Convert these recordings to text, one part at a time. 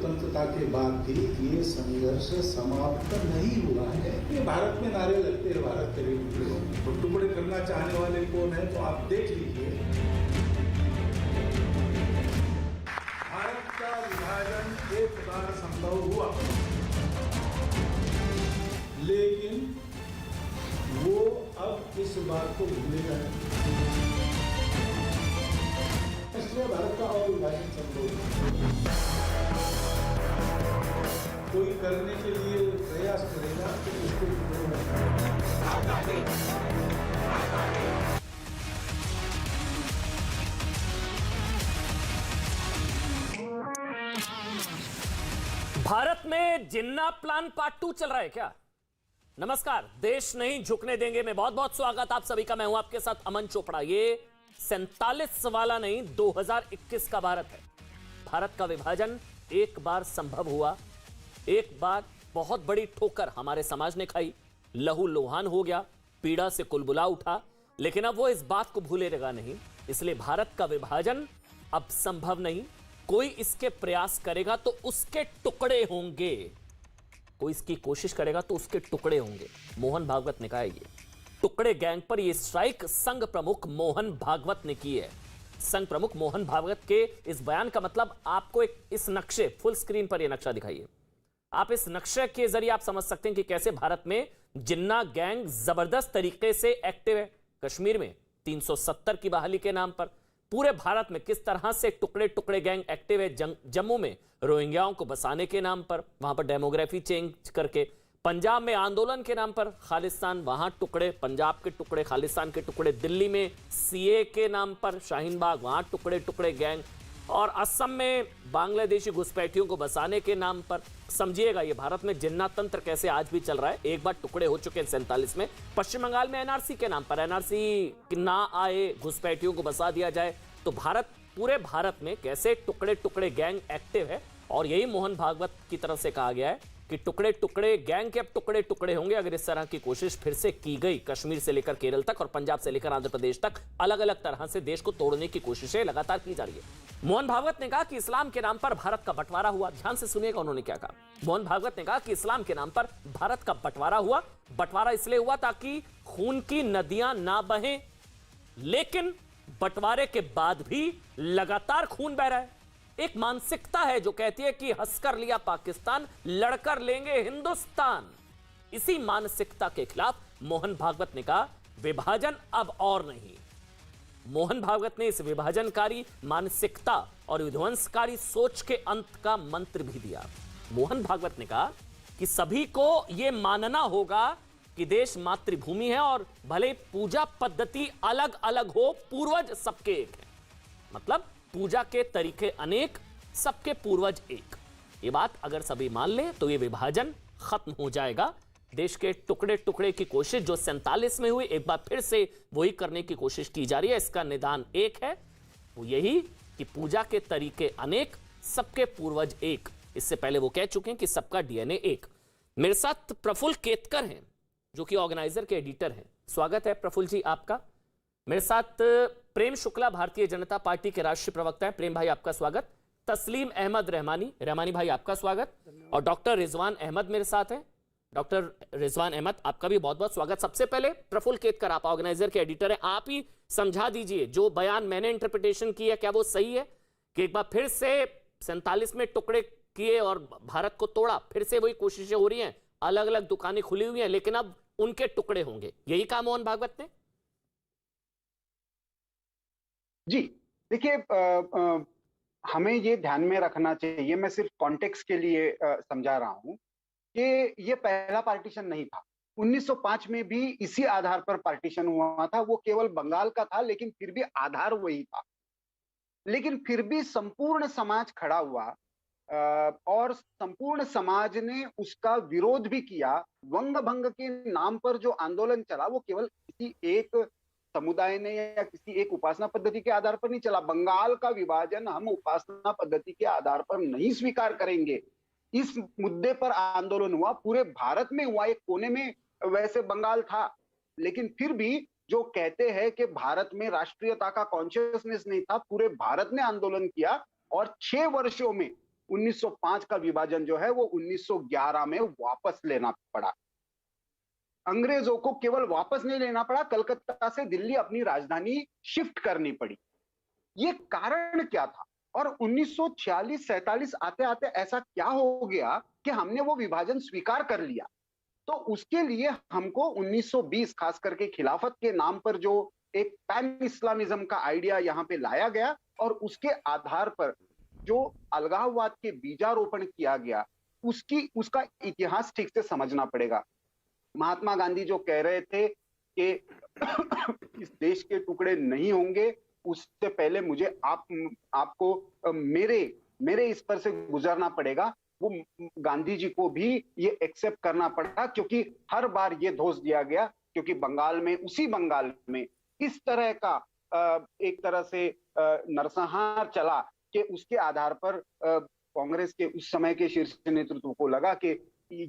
स्वतंत्रता के बाद भी ये संघर्ष समाप्त नहीं हुआ है। ये भारत में नारे लगते हैं, भारत के टुकड़े टुकड़े करना चाहने वाले कौन है, तो आप देख लीजिए। भारत का विभाजन एक बार संभव हुआ, लेकिन वो अब इस बात को भूलेगा नहीं। इसलिए भारत का और विभाजन संभव कोई करने के लिए प्रयास करेगा तो उसको भारत में जिन्ना प्लान पार्ट 2 चल रहा है क्या? नमस्कार, देश नहीं झुकने देंगे में बहुत बहुत स्वागत आप सभी का। मैं हूं आपके साथ अमन चोपड़ा। ये 47 वाला नहीं, 2021 का भारत है। भारत का विभाजन एक बार संभव हुआ, एक बार बहुत बड़ी ठोकर हमारे समाज ने खाई, लहू लुहान हो गया, पीड़ा से कुलबुला उठा, लेकिन अब वो इस बात को भूलेगा नहीं। इसलिए भारत का विभाजन अब संभव नहीं। कोई इसके प्रयास करेगा तो उसके टुकड़े होंगे, कोई इसकी कोशिश करेगा तो उसके टुकड़े होंगे। मोहन भागवत ने कहा है ये टुकड़े गैंग पर ये स्ट्राइक संघ प्रमुख मोहन भागवत ने की है। संघ प्रमुख मोहन भागवत के इस बयान का मतलब आपको इस नक्शे, फुल स्क्रीन पर यह नक्शा दिखाइए। आप इस नक्शे के जरिए आप समझ सकते हैं कि कैसे भारत में जिन्ना गैंग जबरदस्त तरीके से एक्टिव है। कश्मीर में 370 की बहाली के नाम पर, पूरे भारत में किस तरह से टुकड़े टुकड़े गैंग एक्टिव है। जम्मू में रोहिंग्याओं को बसाने के नाम पर, वहां पर डेमोग्राफी चेंज करके, पंजाब में आंदोलन के नाम पर खालिस्तान, वहां टुकड़े, पंजाब के टुकड़े, खालिस्तान के टुकड़े, दिल्ली में सीए के नाम पर शाहीन बाग, वहां टुकड़े टुकड़े गैंग, और असम में बांग्लादेशी घुसपैठियों को बसाने के नाम पर। समझिएगा ये भारत में जिन्ना तंत्र कैसे आज भी चल रहा है। एक बार टुकड़े हो चुके हैं 47 में। पश्चिम बंगाल में एनआरसी के नाम पर, एनआरसी ना आए, घुसपैठियों को बसा दिया जाए। तो पूरे भारत में कैसे टुकड़े टुकड़े गैंग एक्टिव है। और यही मोहन भागवत की तरफ से कहा गया है कि टुकड़े टुकड़े गैंग के अब टुकड़े टुकड़े होंगे अगर इस तरह की कोशिश फिर से की गई। कश्मीर से लेकर केरल तक और पंजाब से लेकर आंध्र प्रदेश तक अलग अलग तरह से देश को तोड़ने की कोशिशें लगातार की जा रही है। मोहन भागवत ने कहा कि इस्लाम के नाम पर भारत का बंटवारा हुआ। ध्यान से सुनिएगा उन्होंने क्या कहा। मोहन भागवत ने कहा कि इस्लाम के नाम पर भारत का बंटवारा हुआ। बंटवारा इसलिए हुआ ताकि खून की नदियां ना बहें, लेकिन बंटवारे के बाद भी लगातार खून बह रहा है। एक मानसिकता है जो कहती है कि हंसकर लिया पाकिस्तान, लड़कर लेंगे हिंदुस्तान। इसी मानसिकता के खिलाफ मोहन भागवत ने कहा विभाजन अब और नहीं। मोहन भागवत ने इस विभाजनकारी मानसिकता और विध्वंसकारी सोच के अंत का मंत्र भी दिया। मोहन भागवत ने कहा कि सभी को यह मानना होगा कि देश मातृभूमि है और भले पूजा पद्धति अलग अलग हो, पूर्वज सबके एक है। मतलब पूजा के तरीके अनेक, सबके पूर्वज एक। ये बात अगर सभी मान ले तो ये विभाजन खत्म हो जाएगा। देश के टुकड़े टुकड़े की कोशिश जो 47 में हुई, एक बार फिर से वही करने की कोशिश की जा रही है। इसका निदान एक है, वो यही कि पूजा के तरीके अनेक, सबके पूर्वज एक। इससे पहले वो कह चुके हैं कि सबका डीएनए एक। मेरे साथ प्रफुल्ल केतकर हैं जो कि ऑर्गेनाइजर के एडिटर हैं। स्वागत है प्रफुल्ल जी आपका। मेरे साथ प्रेम शुक्ला भारतीय जनता पार्टी के राष्ट्रीय प्रवक्ता हैं। प्रेम भाई आपका स्वागत। तस्लीम अहमद रहमानी भाई आपका स्वागत। और डॉक्टर रिजवान अहमद मेरे साथ हैं। डॉक्टर रिजवान अहमद आपका भी बहुत बहुत स्वागत। सबसे पहले प्रफुल्ल केतकर, आप ऑर्गेनाइजर के एडिटर हैं, आप ही समझा दीजिए जो बयान मैंने इंटरप्रिटेशन की है, क्या वो सही है कि एक बार फिर से 47 में टुकड़े किए और भारत को तोड़ा, फिर से वही कोशिशें हो रही हैं, अलग अलग दुकानें खुली हुई हैं, लेकिन अब उनके टुकड़े होंगे, यही कहा मोहन भागवत ने? जी देखिए, हमें ये ध्यान में रखना चाहिए, मैं सिर्फ कॉन्टेक्स्ट के लिए समझा रहा हूं कि ये पहला पार्टीशन नहीं था। 1905 में भी इसी आधार पर पार्टीशन हुआ था। वो केवल बंगाल का था, लेकिन फिर भी आधार वही था। लेकिन फिर भी संपूर्ण समाज खड़ा हुआ और संपूर्ण समाज ने उसका विरोध भी किया। वंग भंग के नाम पर जो आंदोलन चला वो केवल किसी एक समुदाय ने या किसी एक उपासना पद्धति के आधार पर नहीं चला। बंगाल का विभाजन हम उपासना पद्धति के आधार पर नहीं स्वीकार करेंगे, इस मुद्दे पर आंदोलन हुआ। पूरे भारत में हुआ, एक कोने में वैसे बंगाल था, लेकिन फिर भी जो कहते हैं कि भारत में राष्ट्रीयता का कॉन्शियसनेस नहीं था, पूरे भारत ने आंदोलन किया और 6 वर्षों में 1905 का विभाजन जो है वो 1911 में वापस लेना पड़ा। अंग्रेजों को केवल वापस नहीं लेना पड़ा, कलकत्ता से दिल्ली अपनी राजधानी शिफ्ट करनी पड़ी। ये कारण क्या था? और 1946-47 आते आते ऐसा क्या हो गया कि हमने वो विभाजन स्वीकार कर लिया? तो उसके लिए हमको 1920 खास करके खिलाफत के नाम पर जो एक पैन इस्लामिज्म का आइडिया यहां पे लाया गया और उसके आधार पर जो अलगाववाद के बीजारोपण किया गया, उसका इतिहास ठीक से समझना पड़ेगा। महात्मा गांधी जो कह रहे थे कि इस देश के टुकड़े नहीं होंगे, उससे पहले मुझे आपको मेरे इस पर से गुजरना पड़ेगा, वो गांधी जी को भी ये एक्सेप्ट करना पड़ा, क्योंकि हर बार ये दोष दिया गया, क्योंकि उसी बंगाल में इस तरह का एक तरह से नरसंहार चला कि उसके आधार पर कांग्रेस के उस समय के शीर्ष नेतृत्व को लगा कि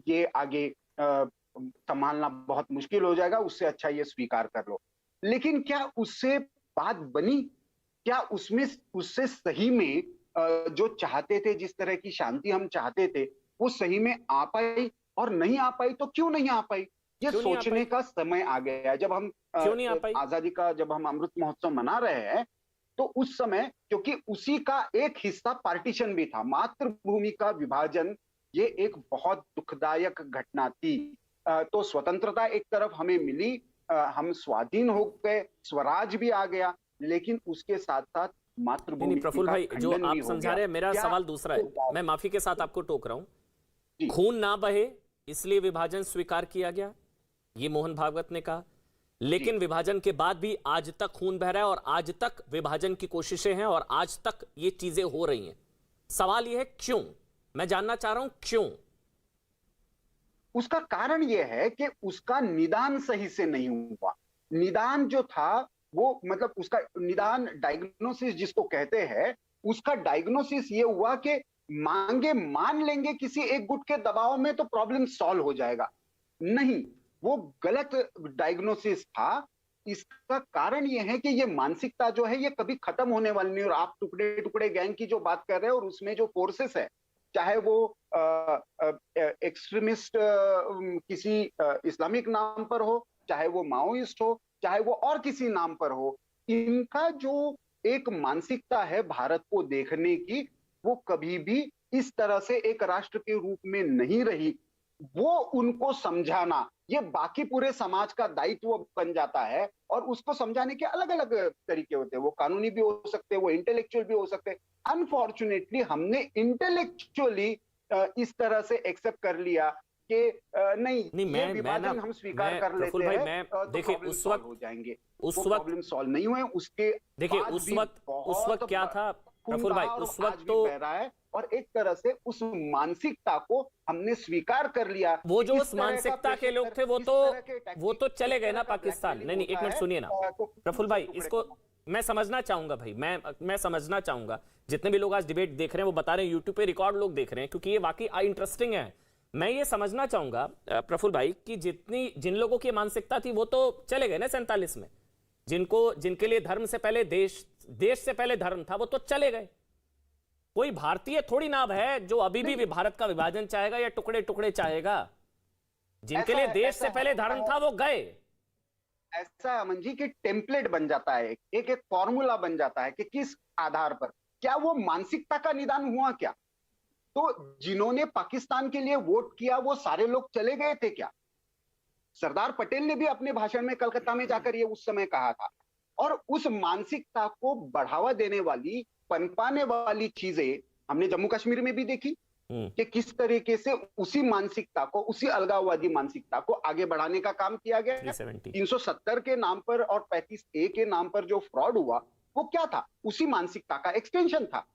ये आगे संभालना बहुत मुश्किल हो जाएगा, उससे अच्छा ये स्वीकार कर लो। लेकिन क्या उससे बात बनी? क्या उससे सही में जो चाहते थे, जिस तरह की शांति हम चाहते थे, वो सही में आ पाई? और नहीं आ पाई तो क्यों नहीं आ पाई? ये सोचने का समय आ गया है। जब हम आजादी का जब हम अमृत महोत्सव मना रहे हैं, तो उस समय क्योंकि उसी का एक हिस्सा पार्टीशन भी था, मातृभूमि का विभाजन, ये एक बहुत दुखदायक घटना थी। तो स्वतंत्रता एक तरफ हमें मिली, हम स्वाधीन हो गए, स्वराज भी आ गया, लेकिन उसके साथ साथ मातृभूमि का प्रफुल्ल भाई, जो आप समझा रहे हैं, मेरा सवाल दूसरा है। मैं माफी के साथ आपको टोक रहा हूं। खून ना बहे इसलिए विभाजन स्वीकार किया गया, ये मोहन भागवत ने कहा, लेकिन विभाजन के बाद भी आज तक खून बह रहा है और आज तक विभाजन की कोशिशें हैं और आज तक ये चीजें हो रही हैं। सवाल ये है क्यों? मैं जानना चाह रहा हूं क्यों। उसका कारण यह है कि उसका निदान सही से नहीं हुआ। निदान जो था वो मतलब उसका निदान, डायग्नोसिस जिसको कहते हैं, उसका डायग्नोसिस ये हुआ कि मान लेंगे किसी एक गुट के दबाव में तो प्रॉब्लम सॉल्व हो जाएगा। नहीं, वो गलत डायग्नोसिस था। इसका कारण यह है कि ये मानसिकता जो है ये कभी खत्म होने वाली नहीं। और आप टुकड़े टुकड़े गैंग की जो बात कर रहे हैं और उसमें जो फोर्सेस है, चाहे वो एक्सट्रीमिस्ट किसी इस्लामिक नाम पर हो, चाहे वो माओइस्ट हो, चाहे वो और किसी नाम पर हो, इनका जो एक मानसिकता है भारत को देखने की, वो कभी भी इस तरह से एक राष्ट्र के रूप में नहीं रही। वो उनको समझाना ये बाकी पूरे समाज का दायित्व बन जाता है। और उसको समझाने के अलग अलग तरीके होते हैं, वो कानूनी भी हो सकते हैं, वो इंटेलेक्चुअल भी हो सकते हैं। अनफॉर्चुनेटली हमने इंटेलेक्चुअली इस तरह से एक्सेप्ट कर लिया कि नहीं ये विभाजन हम स्वीकार कर लेते हैं, देखिए उस वक्त हो जाएंगे। उस वक्त प्रॉब्लम सॉल्व नहीं हुए। उसके देखिए उस वक्त क्या था प्रफुल्ल भाई, उस वक्त तो रहा है और एक तरह से उस मानसिकता को हमने स्वीकार कर लिया। वो जो उस मानसिकता के लोग थे वो तो चले गए ना पाकिस्तान। नहीं, एक मिनट सुनिए ना प्रफुल्ल भाई, इसको मैं समझना चाहूंगा भाई, मैं समझना चाहूंगा। जितने भी लोग आज डिबेट देख रहे हैं वो बता रहे हैं, यूट्यूब पे रिकॉर्ड लोग देख रहे हैं, क्योंकि ये वाकई इंटरेस्टिंग है। मैं ये समझना चाहूंगा प्रफुल्ल भाई कि जिन लोगों की मानसिकता थी वो तो चले गए ना 47 में, जिनके लिए धर्म से पहले देश से पहले धर्म था, वो तो चले गए। कोई भारतीय थोड़ी ना है जो अभी भी भारत का विभाजन चाहेगा या टुकड़े टुकड़े चाहेगा। जिनके लिए देश से पहले धर्म था वो गए। ऐसा अमन जी कि टेम्पलेट बन जाता है, एक फॉर्मूला बन जाता है कि किस आधार पर, क्या वो मानसिकता का निदान हुआ क्या? तो जिन्होंने पाकिस्तान के लिए वोट किया वो सारे लोग चले गए थे क्या? सरदार पटेल ने भी अपने भाषण में कलकत्ता में जाकर ये उस समय कहा था। और उस मानसिकता को बढ़ावा देने वाली, पनपाने वाली चीजें हमने जम्मू कश्मीर में भी देखी कि किस तरीके से उसी मानसिकता को, उसी अलगाववादी मानसिकता को आगे बढ़ाने का काम किया गया। 370 के नाम पर और 35A के नाम पर जो फ्रॉड हुआ वो क्या था? उसी मानसिकता का एक्सटेंशन था।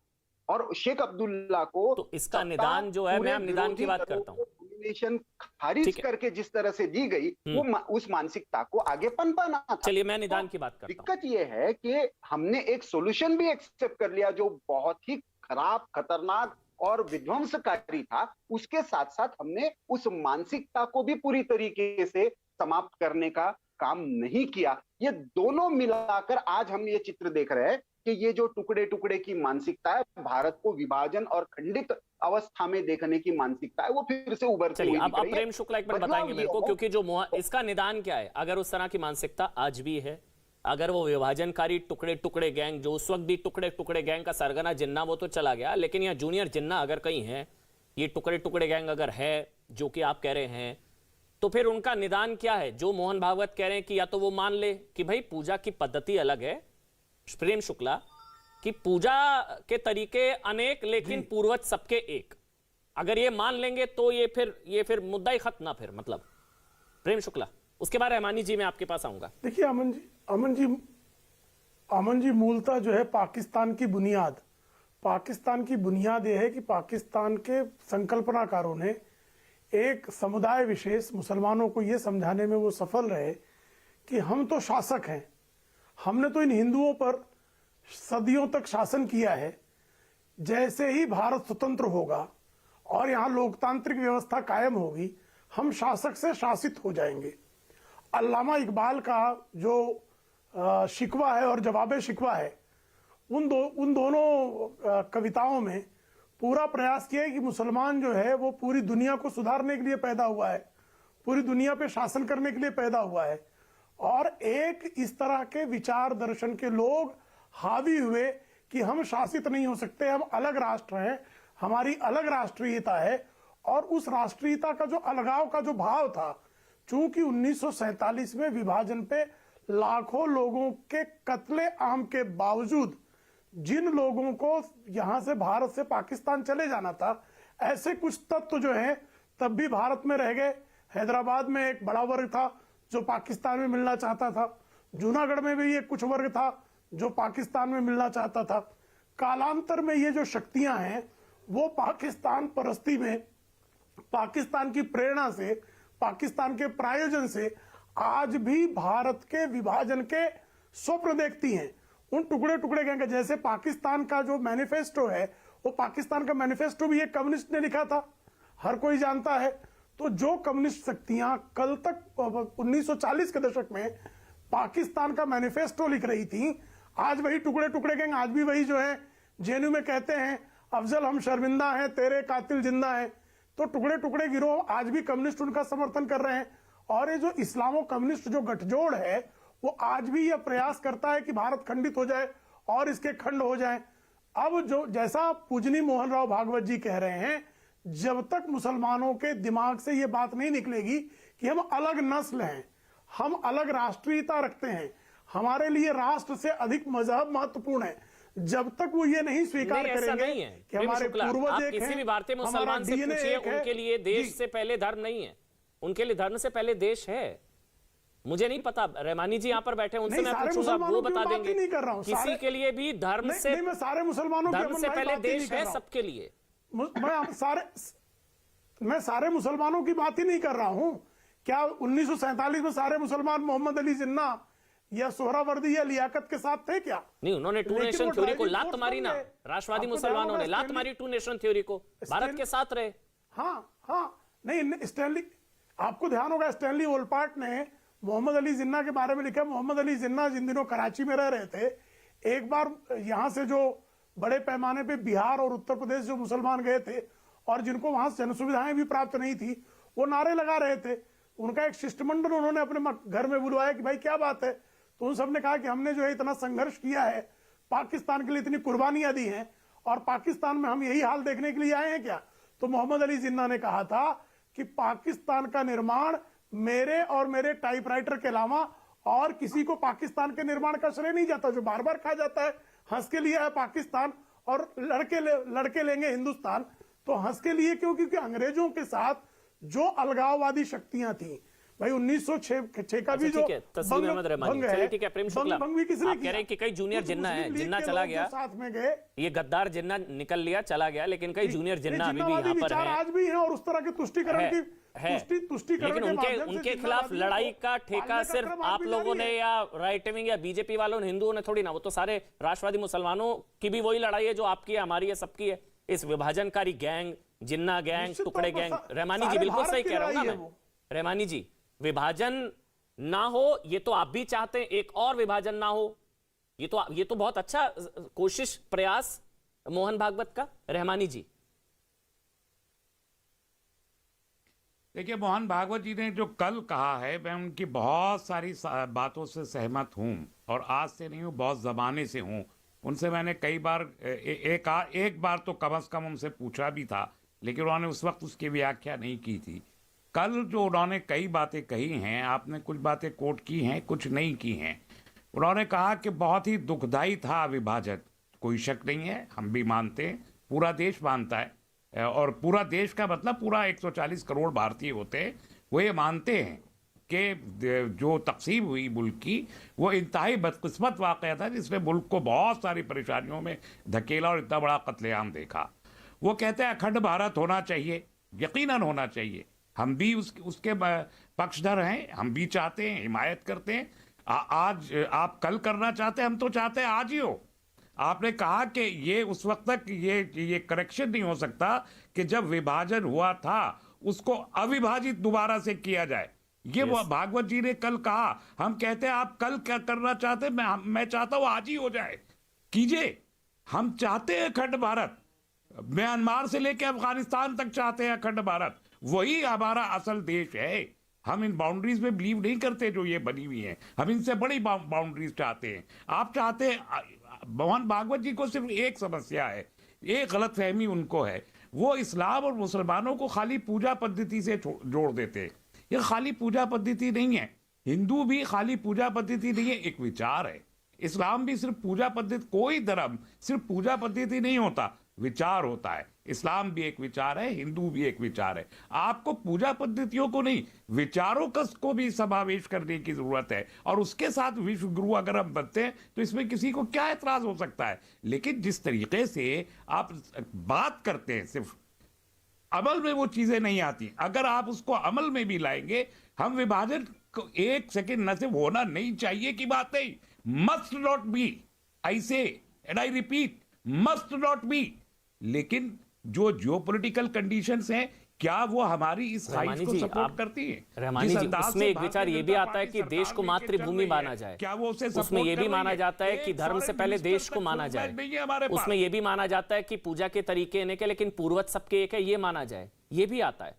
और शेख अब्दुल्ला को तो इसका निदान जो है, मैं निदान की बात करता हूं, खारिज करके जिस तरह से दी गई, वो उस मानसिकता को आगे पनपाना था। चलिए मैं निदान की बात करता हूं। दिक्कत ये है कि हमने एक सॉल्यूशन भी एक्सेप्ट कर लिया जो बहुत ही खराब, खतरनाक और विध्वंसकारी था। उसके साथ साथ हमने उस मानसिकता को भी पूरी तरीके से समाप्त करने का काम नहीं किया। ये दोनों मिलाकर आज हम ये चित्र देख रहे हैं कि ये जो टुकड़े टुकड़े की मानसिकता है, भारत को विभाजन और खंडित अवस्था में देखने की मानसिकता है वो फिर से उभरती चलिए हुई अब दिख रही है। प्रेम शुक्ला एक मिनट बदलाव बताएंगे ये मेरे को, हो- क्योंकि जो इसका निदान क्या है अगर उस तरह की मानसिकता आज भी है, अगर वो विभाजनकारी टुकड़े टुकड़े गैंग जो उस वक्त भी टुकड़े टुकड़े गैंग का सरगना जिन्ना वो तो चला गया, लेकिन यहाँ जूनियर जिन्ना अगर कहीं है, ये टुकड़े टुकड़े गैंग अगर है जो कि आप कह रहे हैं, तो फिर उनका निदान क्या है? जो मोहन भागवत कह रहे हैं कि या तो वो मान ले कि भाई पूजा की पद्धति अलग है, प्रेम शुक्ला, कि पूजा के तरीके अनेक लेकिन पूर्वज सबके एक, अगर ये मान लेंगे तो ये फिर मुद्दा ही खत्म ना, फिर मतलब प्रेम शुक्ला। उसके बाद रहमानी जी मैं आपके पास आऊंगा। देखिए अमन जी मूलतः जो है पाकिस्तान की बुनियाद यह है कि पाकिस्तान के संकल्पनाकारों ने एक समुदाय विशेष मुसलमानों को यह समझाने में वो सफल रहे कि हम तो शासक हैं, हमने तो इन हिंदुओं पर सदियों तक शासन किया है, जैसे ही भारत स्वतंत्र होगा और यहाँ लोकतांत्रिक व्यवस्था कायम होगी हम शासक से शासित हो जाएंगे। अल्लामा इकबाल का जो शिकवा है और जवाब शिकवा है, उन दोनों कविताओं में पूरा प्रयास किया है कि मुसलमान जो है वो पूरी दुनिया को सुधारने के लिए पैदा हुआ है, पूरी दुनिया पे शासन करने के लिए पैदा हुआ है, और एक इस तरह के विचार दर्शन के लोग हावी हुए कि हम शासित नहीं हो सकते, हम अलग राष्ट्र हैं, हमारी अलग राष्ट्रीयता है। और उस राष्ट्रीयता का जो अलगाव का जो भाव था, चूंकि 1947 में विभाजन पे लाखों लोगों के कत्ले आम के बावजूद जिन लोगों को यहां से भारत से पाकिस्तान चले जाना था, ऐसे कुछ तत्व जो है तब भी भारत में रह गए। हैदराबाद में एक बड़ा वर्ग था जो पाकिस्तान में मिलना चाहता था, जूनागढ़ में भी एक कुछ वर्ग था जो पाकिस्तान में मिलना चाहता था। कालांतर में ये जो शक्तियां हैं वो पाकिस्तान परस्ती में, पाकिस्तान की प्रेरणा से, पाकिस्तान के प्रायोजन से आज भी भारत के विभाजन के स्वप्न देखती हैं। उन टुकड़े टुकड़े गैंग, जैसे पाकिस्तान का जो मैनिफेस्टो है, वो पाकिस्तान का मैनिफेस्टो भी एक कम्युनिस्ट ने लिखा था, हर कोई जानता है। तो जो कम्युनिस्ट शक्तियां कल तक 1940 के दशक में पाकिस्तान का मैनिफेस्टो लिख रही थी, आज वही टुकड़े टुकड़े गैंग, आज भी वही जो है जेएनयू में कहते हैं अफजल हम शर्मिंदा हैं, तेरे कातिल जिंदा हैं। तो टुकड़े टुकड़े गिरोह आज भी कम्युनिस्ट उनका समर्थन कर रहे हैं। और ये जो इस्लामो कम्युनिस्ट जो गठजोड़ है वो आज भी यह प्रयास करता है कि भारत खंडित हो जाए और इसके खंड हो जाए। अब जो जैसा पूजनी मोहन राव भागवत जी कह रहे हैं, जब तक मुसलमानों के दिमाग से ये बात नहीं निकलेगी कि हम अलग नस्ल हैं, हम अलग राष्ट्रीयता रखते हैं, हमारे लिए राष्ट्र से अधिक मजहब महत्वपूर्ण है, जब तक वो ये नहीं स्वीकार करेंगे नहीं है कि हमारे पूर्वज एक किसी भी हैं, भारतीय हमारा मुसलमान से DNA पूछिए, एक है। उनके लिए देश जी। से पहले धर्म नहीं है, उनके लिए धर्म से पहले देश है। मुझे नहीं पता, रहमानी जी यहाँ पर बैठे उनसे नहीं, मैं सारे पूछूंगा, मुसलमानों वो की बता बात ही देंगे। नहीं कर रहा हूं, किसी सारे- के लिए भी धर्म नहीं, से, नहीं, मैं सारे मुसलमानों की धर्म से अमन भाई पहले बात ही नहीं देश कर है रहा हूं। सबके लिए। मैं सारे मुसलमानों की बात ही नहीं कर रहा हूं। क्या 1947 में सारे मुसलमान मोहम्मद अली जिन्ना या सोहरावर्दी या लियाकत के साथ थे क्या? नहीं, उन्होंने टू लेकिन नेशन वो थ्योरी को ड्राइविंग लात फोर्स मारी बन ना, गए। राष्ट्रवादी आपको मुसलमानों ध्यान ने होगा लात मारी टू नेशन थ्योरी को, भारत के साथ रहे। हाँ, नहीं, स्टैनली, आपको ध्यान होगा स्टैनली ओलपार्ट ने मोहम्मद अली जिन्ना के बारे में लिखा। मोहम्मद अली जिन्ना जिन दिनों कराची में रह रहे थे, एक बार यहां से जो बड़े पैमाने पे बिहार और उत्तर प्रदेश जो मुसलमान गए थे और जिनको वहां जन सुविधाएं भी प्राप्त नहीं थी, वो नारे लगा रहे थे। उनका एक शिष्टमंडल उन्होंने अपने घर में बुलवाया कि भाई क्या बात है, तो उन सब ने कहा कि हमने जो है इतना संघर्ष किया है, पाकिस्तान के लिए इतनी कुर्बानियां दी हैं, और पाकिस्तान में हम यही हाल देखने के लिए आए हैं क्या? तो मोहम्मद अली जिन्ना ने कहा था कि पाकिस्तान का निर्माण मेरे और मेरे टाइपराइटर के अलावा और किसी को पाकिस्तान के निर्माण का श्रेय नहीं जाता। जो बार बार कहा जाता है हंस के लिए है पाकिस्तान और लड़के लेंगे हिंदुस्तान, तो हंस के लिए क्यों? क्योंकि अंग्रेजों के साथ जो अलगाववादी शक्तियां थी भाई, 1906 का भी जो ठीक है, तस्लीम अहमद रहमानी, चलिए ठीक है, प्रेम शुक्ला, भंग भी किसने आप कह रहे हैं कि कई जूनियर जिन्ना है, जिन्ना चला गया, साथ में गए, ये गद्दार जिन्ना निकल लिया, चला गया, लेकिन कई जूनियर जिन्ना अभी भी यहाँ पर विचार है, आज भी हैं और उस तरह के तुष्टिकरण की तुष्टिकरण लेकिन के माध्यम से उनके खिलाफ जिन्नावादियों को लड़ाई का पालने ठेका का सिर्फ क्रम आज आप भी लोगों जारी ने है। या राइट विंग या बीजेपी वालों ने, हिंदुओं ने थोड़ी ना, वो तो सारे राष्ट्रवादी मुसलमानों की भी वही लड़ाई है जो आपकी है, हमारी है, सबकी है। इस विभाजनकारी गैंग, जिन्ना गैंग, निश्चित टुकड़े तौर पर गैंग, रहमानी जी सारे बिल्कुल भारत सही की कह रहा हूं ना लड़ाई है मैं, वो। रहमानी जी, विभाजन ना हो ये तो आप भी चाहते हैं, एक और विभाजन ना हो, ये तो बहुत अच्छा कोशिश, प्रयास मोहन भागवत का। रहमानी जी, देखिए, मोहन भागवत जी ने जो कल कहा है, मैं उनकी बहुत सारी बातों से सहमत हूँ, और आज से नहीं हूँ, बहुत ज़माने से हूँ। उनसे मैंने कई बार एक बार तो कम से कम उनसे पूछा भी था, लेकिन उन्होंने उस वक्त उसकी व्याख्या नहीं की थी। कल जो उन्होंने कई बातें कही हैं, आपने कुछ बातें कोट की हैं, कुछ नहीं की हैं। उन्होंने कहा कि बहुत ही दुखदाई था विभाजन, कोई शक नहीं है, हम भी मानते हैं, पूरा देश मानता है, और पूरा देश का मतलब पूरा 140 करोड़ भारतीय होते हैं, वो ये मानते हैं कि जो तकसीम हुई मुल्क की, वो इंतहाई बदकिस्मत वाक़या था, जिसने मुल्क को बहुत सारी परेशानियों में धकेला और इतना बड़ा कत्लेआम देखा। वो कहते हैं अखंड भारत होना चाहिए, यकीनन होना चाहिए, हम भी उसके पक्षधर हैं, हम भी चाहते हैं, हिमायत करते हैं। आज आप कल करना चाहते हैं, हम तो चाहते हैं आज ही हो। आपने कहा कि ये उस वक्त तक ये करेक्शन नहीं हो सकता कि जब विभाजन हुआ था उसको अविभाजित दोबारा से किया जाए। ये वो भागवत जी ने कल कहा। हम कहते हैं आप कल क्या करना चाहते हैं, मैं चाहता हूं आज ही हो जाए, कीजिए। हम चाहते हैं अखंड भारत, म्यांमार से लेकर अफगानिस्तान तक चाहते हैं अखंड भारत, वही हमारा असल देश है। हम इन बाउंड्रीज में बिलीव नहीं करते जो ये बनी हुई हैं, हम इनसे बड़ी बाउंड्रीज चाहते हैं। आप चाहते हैं, मोहन भागवत जी को सिर्फ एक समस्या है, एक गलतफहमी उनको है, वो इस्लाम और मुसलमानों को खाली पूजा पद्धति से जोड़ देते हैं। ये खाली पूजा पद्धति नहीं है, हिंदू भी खाली पूजा पद्धति नहीं है, एक विचार है। इस्लाम भी सिर्फ पूजा पद्धति, कोई धर्म सिर्फ पूजा पद्धति नहीं होता, विचार होता है। इस्लाम भी एक विचार है, हिंदू भी एक विचार है। आपको पूजा पद्धतियों को नहीं, विचारों को भी समावेश करने की जरूरत है, और उसके साथ विश्व गुरु अगर हम बनते हैं तो इसमें किसी को क्या एतराज हो सकता है। लेकिन जिस तरीके से आप बात करते हैं, सिर्फ अमल में वो चीजें नहीं आती। अगर आप उसको अमल में भी लाएंगे, हम विभाजन को एक सेकेंड न सिर्फ होना नहीं चाहिए की बात नहीं, मस्ट नॉट बी, आई से and I repeat, must not be. लेकिन जो जियोपॉलिटिकल कंडीशंस हैं, क्या वो हमारी इस ख्वाहिश को सपोर्ट करती है? रहमानी जी, उसमें एक विचार ये भी आता है कि देश को मातृभूमि माना जाए, क्या वो उसे उसमें ये भी माना जाता है कि धर्म से पहले देश को माना जाए, उसमें ये भी माना जाता है कि पूजा के तरीके इन्हें के, लेकिन पूर्वज सबके एक है, ये माना जाए, ये भी आता है,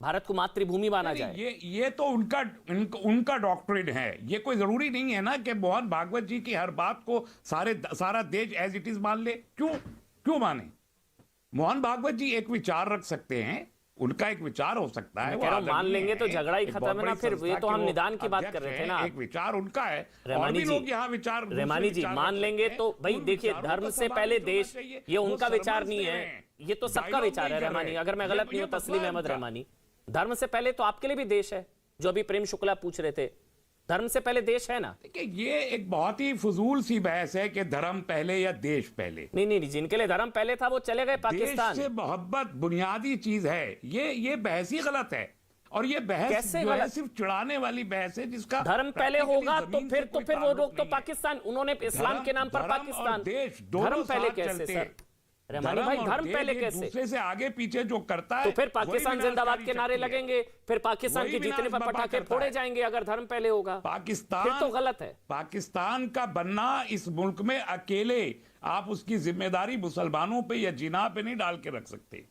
भारत को मातृभूमि माना जाए। ये तो उनका डॉक्ट्रिन है। ये कोई जरूरी नहीं है ना कि मोहन भागवत जी की हर बात को सारा देश एज इट इज मान ले। क्यों माने? मोहन भागवत जी एक विचार रख सकते हैं, उनका एक विचार हो सकता है, वो मान लेंगे तो झगड़ा ही खत्म है ना। फिर ये तो हम निदान की बात कर रहे थे ना, एक विचार उनका है, रहमानी जी, लोग यहाँ विचार, रहमानी जी मान लेंगे तो भाई देखिए, धर्म से पहले देश, ये उनका विचार नहीं है, ये तो सबका विचार है। रहमानी, अगर मैं गलत नहीं हूं, तस्लीम अहमद रहमानी, धर्म से पहले तो आपके लिए भी देश है, जो अभी प्रेम शुक्ला पूछ रहे थे, धर्म से पहले देश है ना। देखिए, ये एक बहुत ही फजूल सी बहस है कि धर्म पहले या देश पहले। नहीं, जिनके लिए धर्म पहले था वो चले गए पाकिस्तान। देश से मोहब्बत बुनियादी चीज है, ये बहस ही गलत है। और ये बहस कैसे जो है सिर्फ चिढ़ाने वाली बहस है, जिसका धर्म पहले होगा तो फिर वो लोग तो पाकिस्तान, उन्होंने इस्लाम के नाम पर पाकिस्तान, धर्म पहले कैसे सर? रहमानी भाई, धर्म पहले कैसे? दूसरे से आगे पीछे जो करता है तो फिर पाकिस्तान जिंदाबाद के नारे लगेंगे, फिर पाकिस्तान के जीतने पर पटाखे फोड़े जाएंगे अगर धर्म पहले होगा। पाकिस्तान फिर तो गलत है। पाकिस्तान का बनना इस मुल्क में अकेले आप उसकी जिम्मेदारी मुसलमानों पे या जिना पे नहीं डाल के रख सकते।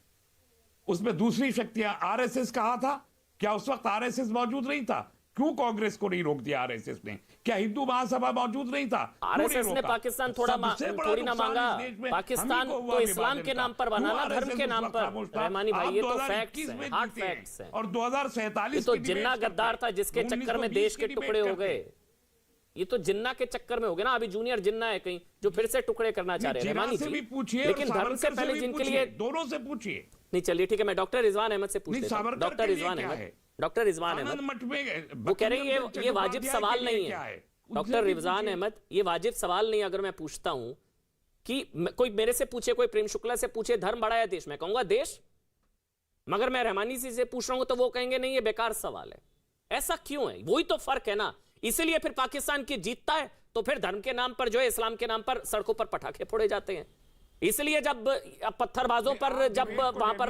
उसमें दूसरी शक्तियां, आरएसएस कहा था, क्या उस वक्त आरएसएस मौजूद नहीं था? क्यों कांग्रेस को नहीं रोक दिया आरएसएस ने? क्या हिंदू महासभा मौजूद नहीं था? आरएसएस ने पाकिस्तान थोड़ी ना मांगा, पाकिस्तान तो इस्लाम के नाम पर बना ना, धर्म के नाम पर। रहमानी भाई, ये तो फैक्ट्स हैं, हार्ड फैक्ट्स हैं। और 2047 तो जिन्ना गद्दार था जिसके चक्कर में देश के टुकड़े हो गए, ये तो जिन्ना के चक्कर में हो गए ना। अभी जूनियर जिन्ना है कहीं जो फिर से टुकड़े करना चाह रहे हैं। रहमानी जी, लेकिन धर्म से पहले जिनके लिए, दोनों से पूछिए। नहीं चलिए ठीक है, मैं डॉक्टर रिजवान अहमद से पूछ लेता हूं। डॉक्टर रिजवान अहमद, वो कह रहे हैं ये वाजिब सवाल नहीं है। डॉक्टर रिजवान अहमद, ये वाजिब सवाल नहीं। अगर मैं पूछता हूं कि कोई मेरे से पूछे, कोई प्रेम शुक्ला से पूछे धर्म बड़ा या देश, मैं कहूंगा देश। मगर मैं रहमानी जी से पूछ रहा हूं तो वो कहेंगे नहीं, ये बेकार सवाल है। ऐसा क्यों है? वही तो फर्क है ना। इसीलिए फिर पाकिस्तान की जीतता है तो फिर धर्म के नाम पर जो है, इस्लाम के नाम पर सड़कों पर पटाखे फोड़े जाते हैं। इसलिए जब पत्थरबाजों पर जब वहां पर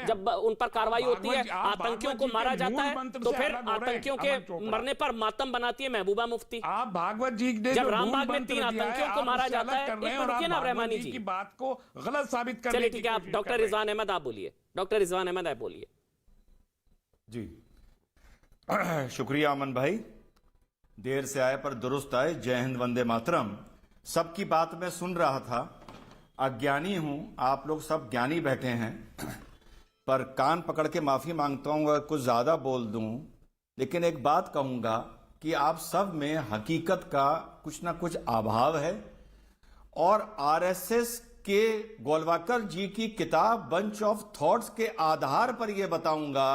जब उन पर कार्रवाई होती है, आतंकियों को मारा जाता है, तो फिर आतंकियों के मरने पर मातम बनाती है महबूबा मुफ्ती। आप भागवत जी ने जब रामबाग में 3 आतंकियों को मारा जाता है, रुकिए ना रहमानी जी की बात को गलत साबित करने चलिए ठीक है, आप डॉक्टर रिजवान अहमद आप बोलिए। डॉक्टर रिजवान अहमद आप बोलिए। जी शुक्रिया अमन भाई, देर से आए पर दुरुस्त आए। जय हिंद, वंदे मातरम। सबकी बात मैं सुन रहा था, अज्ञानी हूं, आप लोग सब ज्ञानी बैठे हैं, पर कान पकड़ के माफी मांगता हूं अगर कुछ ज्यादा बोल दूं। लेकिन एक बात कहूंगा कि आप सब में हकीकत का कुछ ना कुछ अभाव है, और आरएसएस के गोलवाकर जी की किताब बंच ऑफ थॉट्स के आधार पर यह बताऊंगा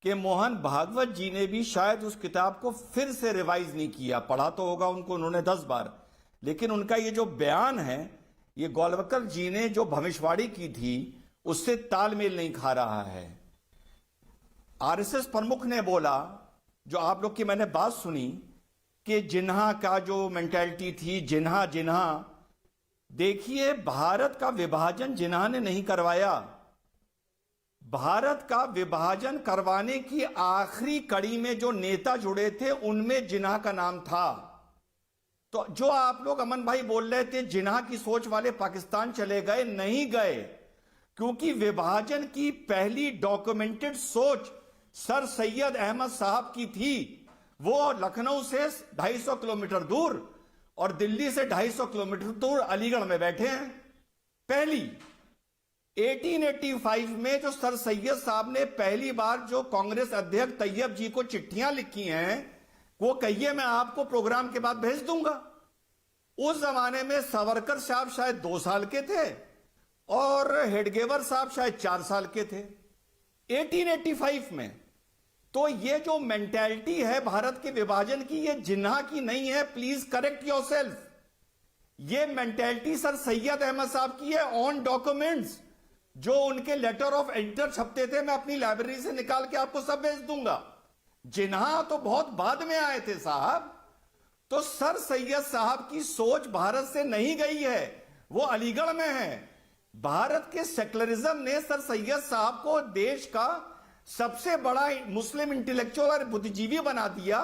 कि मोहन भागवत जी ने भी शायद उस किताब को फिर से रिवाइज नहीं किया। पढ़ा तो होगा उनको उन्होंने 10 बार, लेकिन उनका ये जो बयान है, ये गोलवकर जी ने जो भविष्यवाणी की थी उससे तालमेल नहीं खा रहा है। आरएसएस प्रमुख ने बोला, जो आप लोग की मैंने बात सुनी, कि जिन्हा का जो मेंटालिटी थी, जिन्हा देखिए, भारत का विभाजन जिन्हा ने नहीं करवाया। भारत का विभाजन करवाने की आखिरी कड़ी में जो नेता जुड़े थे उनमें जिन्हा का नाम था। तो जो आप लोग अमन भाई बोल रहे थे जिन्हा की सोच वाले पाकिस्तान चले गए, नहीं गए, क्योंकि विभाजन की पहली डॉक्यूमेंटेड सोच सर सैयद अहमद साहब की थी। वो लखनऊ से 250 किलोमीटर दूर और दिल्ली से 250 किलोमीटर दूर अलीगढ़ में बैठे हैं। पहली 1885 में जो सर सैयद साहब ने पहली बार जो कांग्रेस अध्यक्ष तैयब जी को चिट्ठियां लिखी हैं, वो कहिए मैं आपको प्रोग्राम के बाद भेज दूंगा। उस जमाने में सावरकर साहब शायद 2 साल के थे और हेडगेवर साहब शायद 4 साल के थे 1885 में। तो ये जो मेंटालिटी है भारत के विभाजन की, ये जिन्हा की नहीं है। Please correct yourself. ये मेंटालिटी सर सैयद अहमद साहब की है, ऑन डॉक्यूमेंट्स। जो उनके लेटर ऑफ एडिटर छपते थे, मैं अपनी लाइब्रेरी से निकाल के आपको सब भेज दूंगा। जिन्हा तो बहुत बाद में आए थे साहब। तो सर सैयद साहब की सोच भारत से नहीं गई है, वो अलीगढ़ में है। भारत के सेक्युलरिज्म ने सर सैयद साहब को देश का सबसे बड़ा मुस्लिम इंटेलेक्चुअल और बुद्धिजीवी बना दिया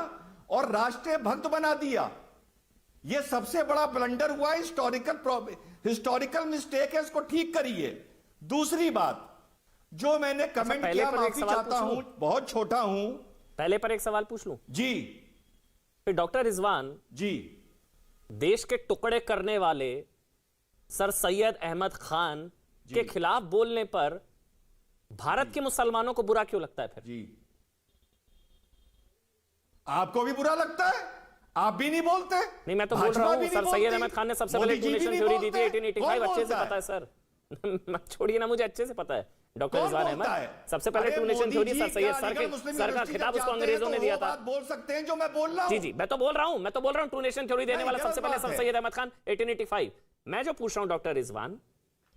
और राष्ट्रीय भक्त बना दिया। यह सबसे बड़ा ब्लंडर हुआ, हिस्टोरिकल मिस्टेक है, इसको ठीक करिए। दूसरी बात जो मैंने कमेंट किया, माफी चाहता हूं, बहुत छोटा हूं। पहले पर एक सवाल पूछ लूं जी। फिर डॉक्टर रिजवान जी, देश के टुकड़े करने वाले सर सैयद अहमद खान के खिलाफ बोलने पर भारत के मुसलमानों को बुरा क्यों लगता है? फिर जी, आपको भी बुरा लगता है? आप भी नहीं बोलते? नहीं, मैं तो बोल रहा हूं सर सैयद अहमद खान ने सबसे पहले टू नेशन थ्योरी दी थी 1885। अच्छे से पता है सर। छोड़िए ना, मुझे अच्छे से पता है। डॉक्टर रिजवान अहमद सबसे पहले two nation theory sir Syed sir का खिताब उसको अंग्रेजों ने दिया था। बोल सकते हैं जो मैं बोल रहा हूं। जी, मैं तो बोल रहा हूं टू नेशन थ्योरी देने वाला सबसे पहले सर सैयद अहमद खान 1885। मैं जो पूछ रहा हूं डॉक्टर रिजवान,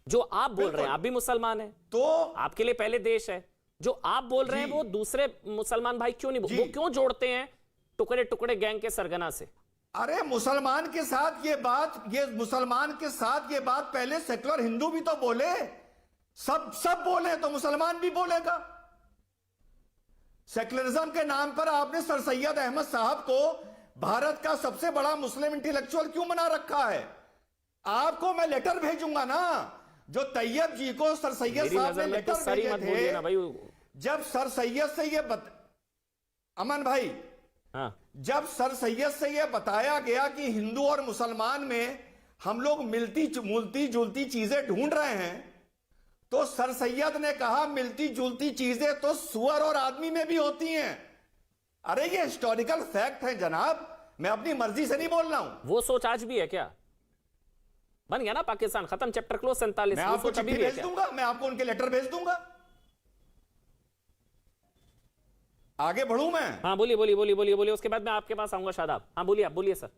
जो आप बोल रहे हैं, आप भी मुसलमान हैं, तो आपके लिए पहले देश है। जो आप बोल रहे हैं वो दूसरे मुसलमान भाई क्यों नहीं, वो क्यों जोड़ते हैं टुकड़े टुकड़े गैंग के सरगना से? अरे मुसलमान के साथ ये बात पहले सेकुलर हिंदू भी तो बोले, सब बोले तो मुसलमान भी बोलेगा। सेकुलरिज्म के नाम पर आपने सर सैयद अहमद साहब को भारत का सबसे बड़ा मुस्लिम इंटेलेक्चुअल क्यों बना रखा है? आपको मैं लेटर भेजूंगा ना, जो तैयब जी को सर सैयद साहब ने लेटर भेजे थे। जब सर सैयद से ये अमन भाई, हाँ, जब सर सैयद से यह बताया गया कि हिंदू और मुसलमान में हम लोग मिलती जुलती चीजें ढूंढ रहे हैं, तो सर सैयद ने कहा मिलती जुलती चीजें तो सुअर और आदमी में भी होती हैं। अरे ये हिस्टोरिकल फैक्ट है जनाब, मैं अपनी मर्जी से नहीं बोल रहा हूं। वो सोच आज भी है क्या? बन गया ना पाकिस्तान, खत्म, चैप्टर क्लोज 47। मैं आपको चिट्ठी भेज दूंगा, मैं आपको उनके लेटर भेज दूंगा। आगे बढ़ूं मैं? हाँ बोलिए, उसके बाद मैं आपके पास आऊंगा शादाब। हाँ बोलिए सर।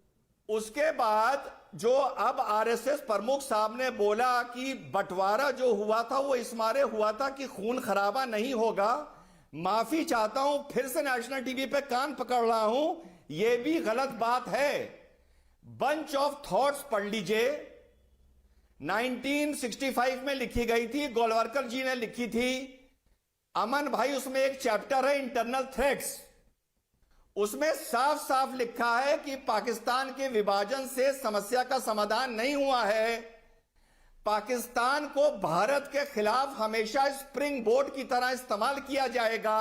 उसके बाद जो अब आरएसएस प्रमुख साहब ने बोला कि बंटवारा जो हुआ था वो इस मारे हुआ था कि खून खराबा नहीं होगा। माफी चाहता हूं, फिर से नेशनल टीवी पे कान पकड़ रहा हूं, यह भी गलत बात है। बंच ऑफ थॉट्स पढ़ लीजिए, 1965 में लिखी गई थी, गोलवरकर जी ने लिखी थी। अमन भाई, उसमें एक चैप्टर है इंटरनल थ्रेट्स। उसमें साफ साफ लिखा है कि पाकिस्तान के विभाजन से समस्या का समाधान नहीं हुआ है। पाकिस्तान को भारत के खिलाफ हमेशा स्प्रिंग बोर्ड की तरह इस्तेमाल किया जाएगा।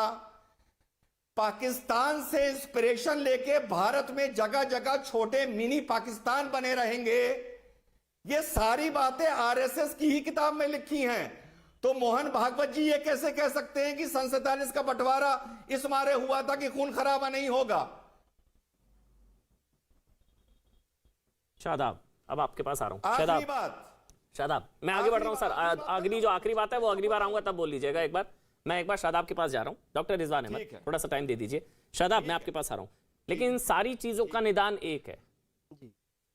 पाकिस्तान से इंस्पिरेशन लेके भारत में जगह जगह छोटे मिनी पाकिस्तान बने रहेंगे, ये सारी बातें आरएसएस की ही किताब में लिखी हैं। तो मोहन भागवत जी ये कैसे कह सकते हैं कि सन 47 का बंटवारा इस मारे हुआ था कि खून खराबा नहीं होगा? शादाब, अब आपके पास आ रहा हूं। आखिरी बात, शादाब, मैं आगे बढ़ रहा हूं सर। अगली जो आखिरी बात है वो अगली बार आऊंगा तब बोल लीजिएगा। एक बार मैं एक बार शादाब के पास जा रहा हूं। डॉक्टर रिजवान अहमद, थोड़ा सा टाइम दे दीजिए। शादाब, मैं आपके पास आ रहा हूं, लेकिन इन सारी चीजों का निदान एक है।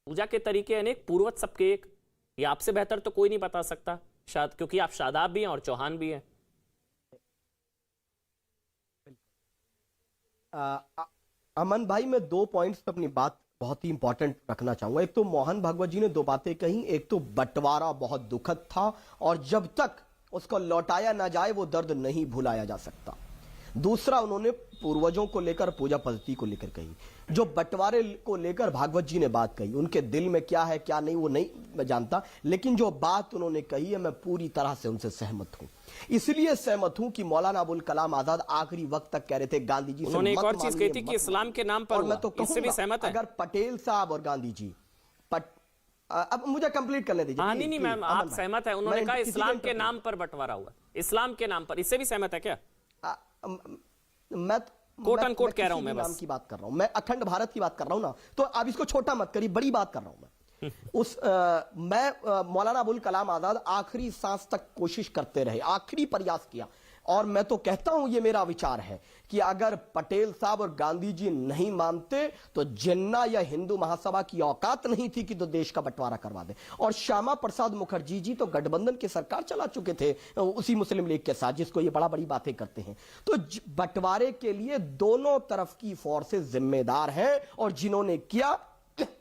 पूजा के तरीके अनेक, पूर्वज सबके एक। ये आपसे बेहतर तो कोई नहीं बता सकता, शायद क्योंकि आप शादाब भी हैं और चौहान भी हैं। अमन भाई, मैं 2 पॉइंट्स पे अपनी बात बहुत ही इंपॉर्टेंट रखना चाहूंगा। एक तो मोहन भागवत जी ने 2 बातें कही। एक तो बंटवारा बहुत दुखद था और जब तक उसको लौटाया ना जाए वो दर्द नहीं भुलाया जा सकता। दूसरा, उन्होंने पूर्वजों को लेकर, पूजा पद्धति को लेकर कही। जो बंटवारे को लेकर भागवत जी ने बात कही, उनके दिल में क्या है क्या नहीं वो नहीं मैं जानता, लेकिन जो बात उन्होंने कही है मैं पूरी तरह से उनसे सहमत हूं। इसलिए सहमत हूं कि मौलाना अबुल कलाम आजाद आखिरी वक्त तक कह रहे थे गांधी जी से उन्होंने एक मत और चीज मानिए, कही थी कि मत इस्लाम के नाम पर और हुआ। मैं तो इससे भी सहमत है। अगर पटेल साहब और गांधी जी अब मुझे कंप्लीट करने दीजिए। हाँ, नहीं मैम, आप सहमत है। उन्होंने कहा इस्लाम के नाम पर बंटवारा हुआ, इस्लाम के नाम पर। इससे भी सहमत है क्या? मैं कोट अनकोट कह रहा हूं, मैं नाम बस की बात कर रहा हूं, मैं अखंड भारत की बात कर रहा हूं ना, तो अब इसको छोटा मत करिए, बड़ी बात कर रहा हूं मैं। मैं मौलाना अबुल कलाम आजाद आखिरी सांस तक कोशिश करते रहे, आखिरी प्रयास किया। और मैं तो कहता हूं, ये मेरा विचार है कि अगर पटेल साहब और गांधी जी नहीं मानते तो जिन्ना या हिंदू महासभा की औकात नहीं थी कि तो देश का बंटवारा करवा दे। और श्यामा प्रसाद मुखर्जी जी तो गठबंधन की सरकार चला चुके थे उसी मुस्लिम लीग के साथ, जिसको ये बड़ी बातें करते हैं। तो बंटवारे के लिए दोनों तरफ की फोर्सेस जिम्मेदार हैं और जिन्होंने किया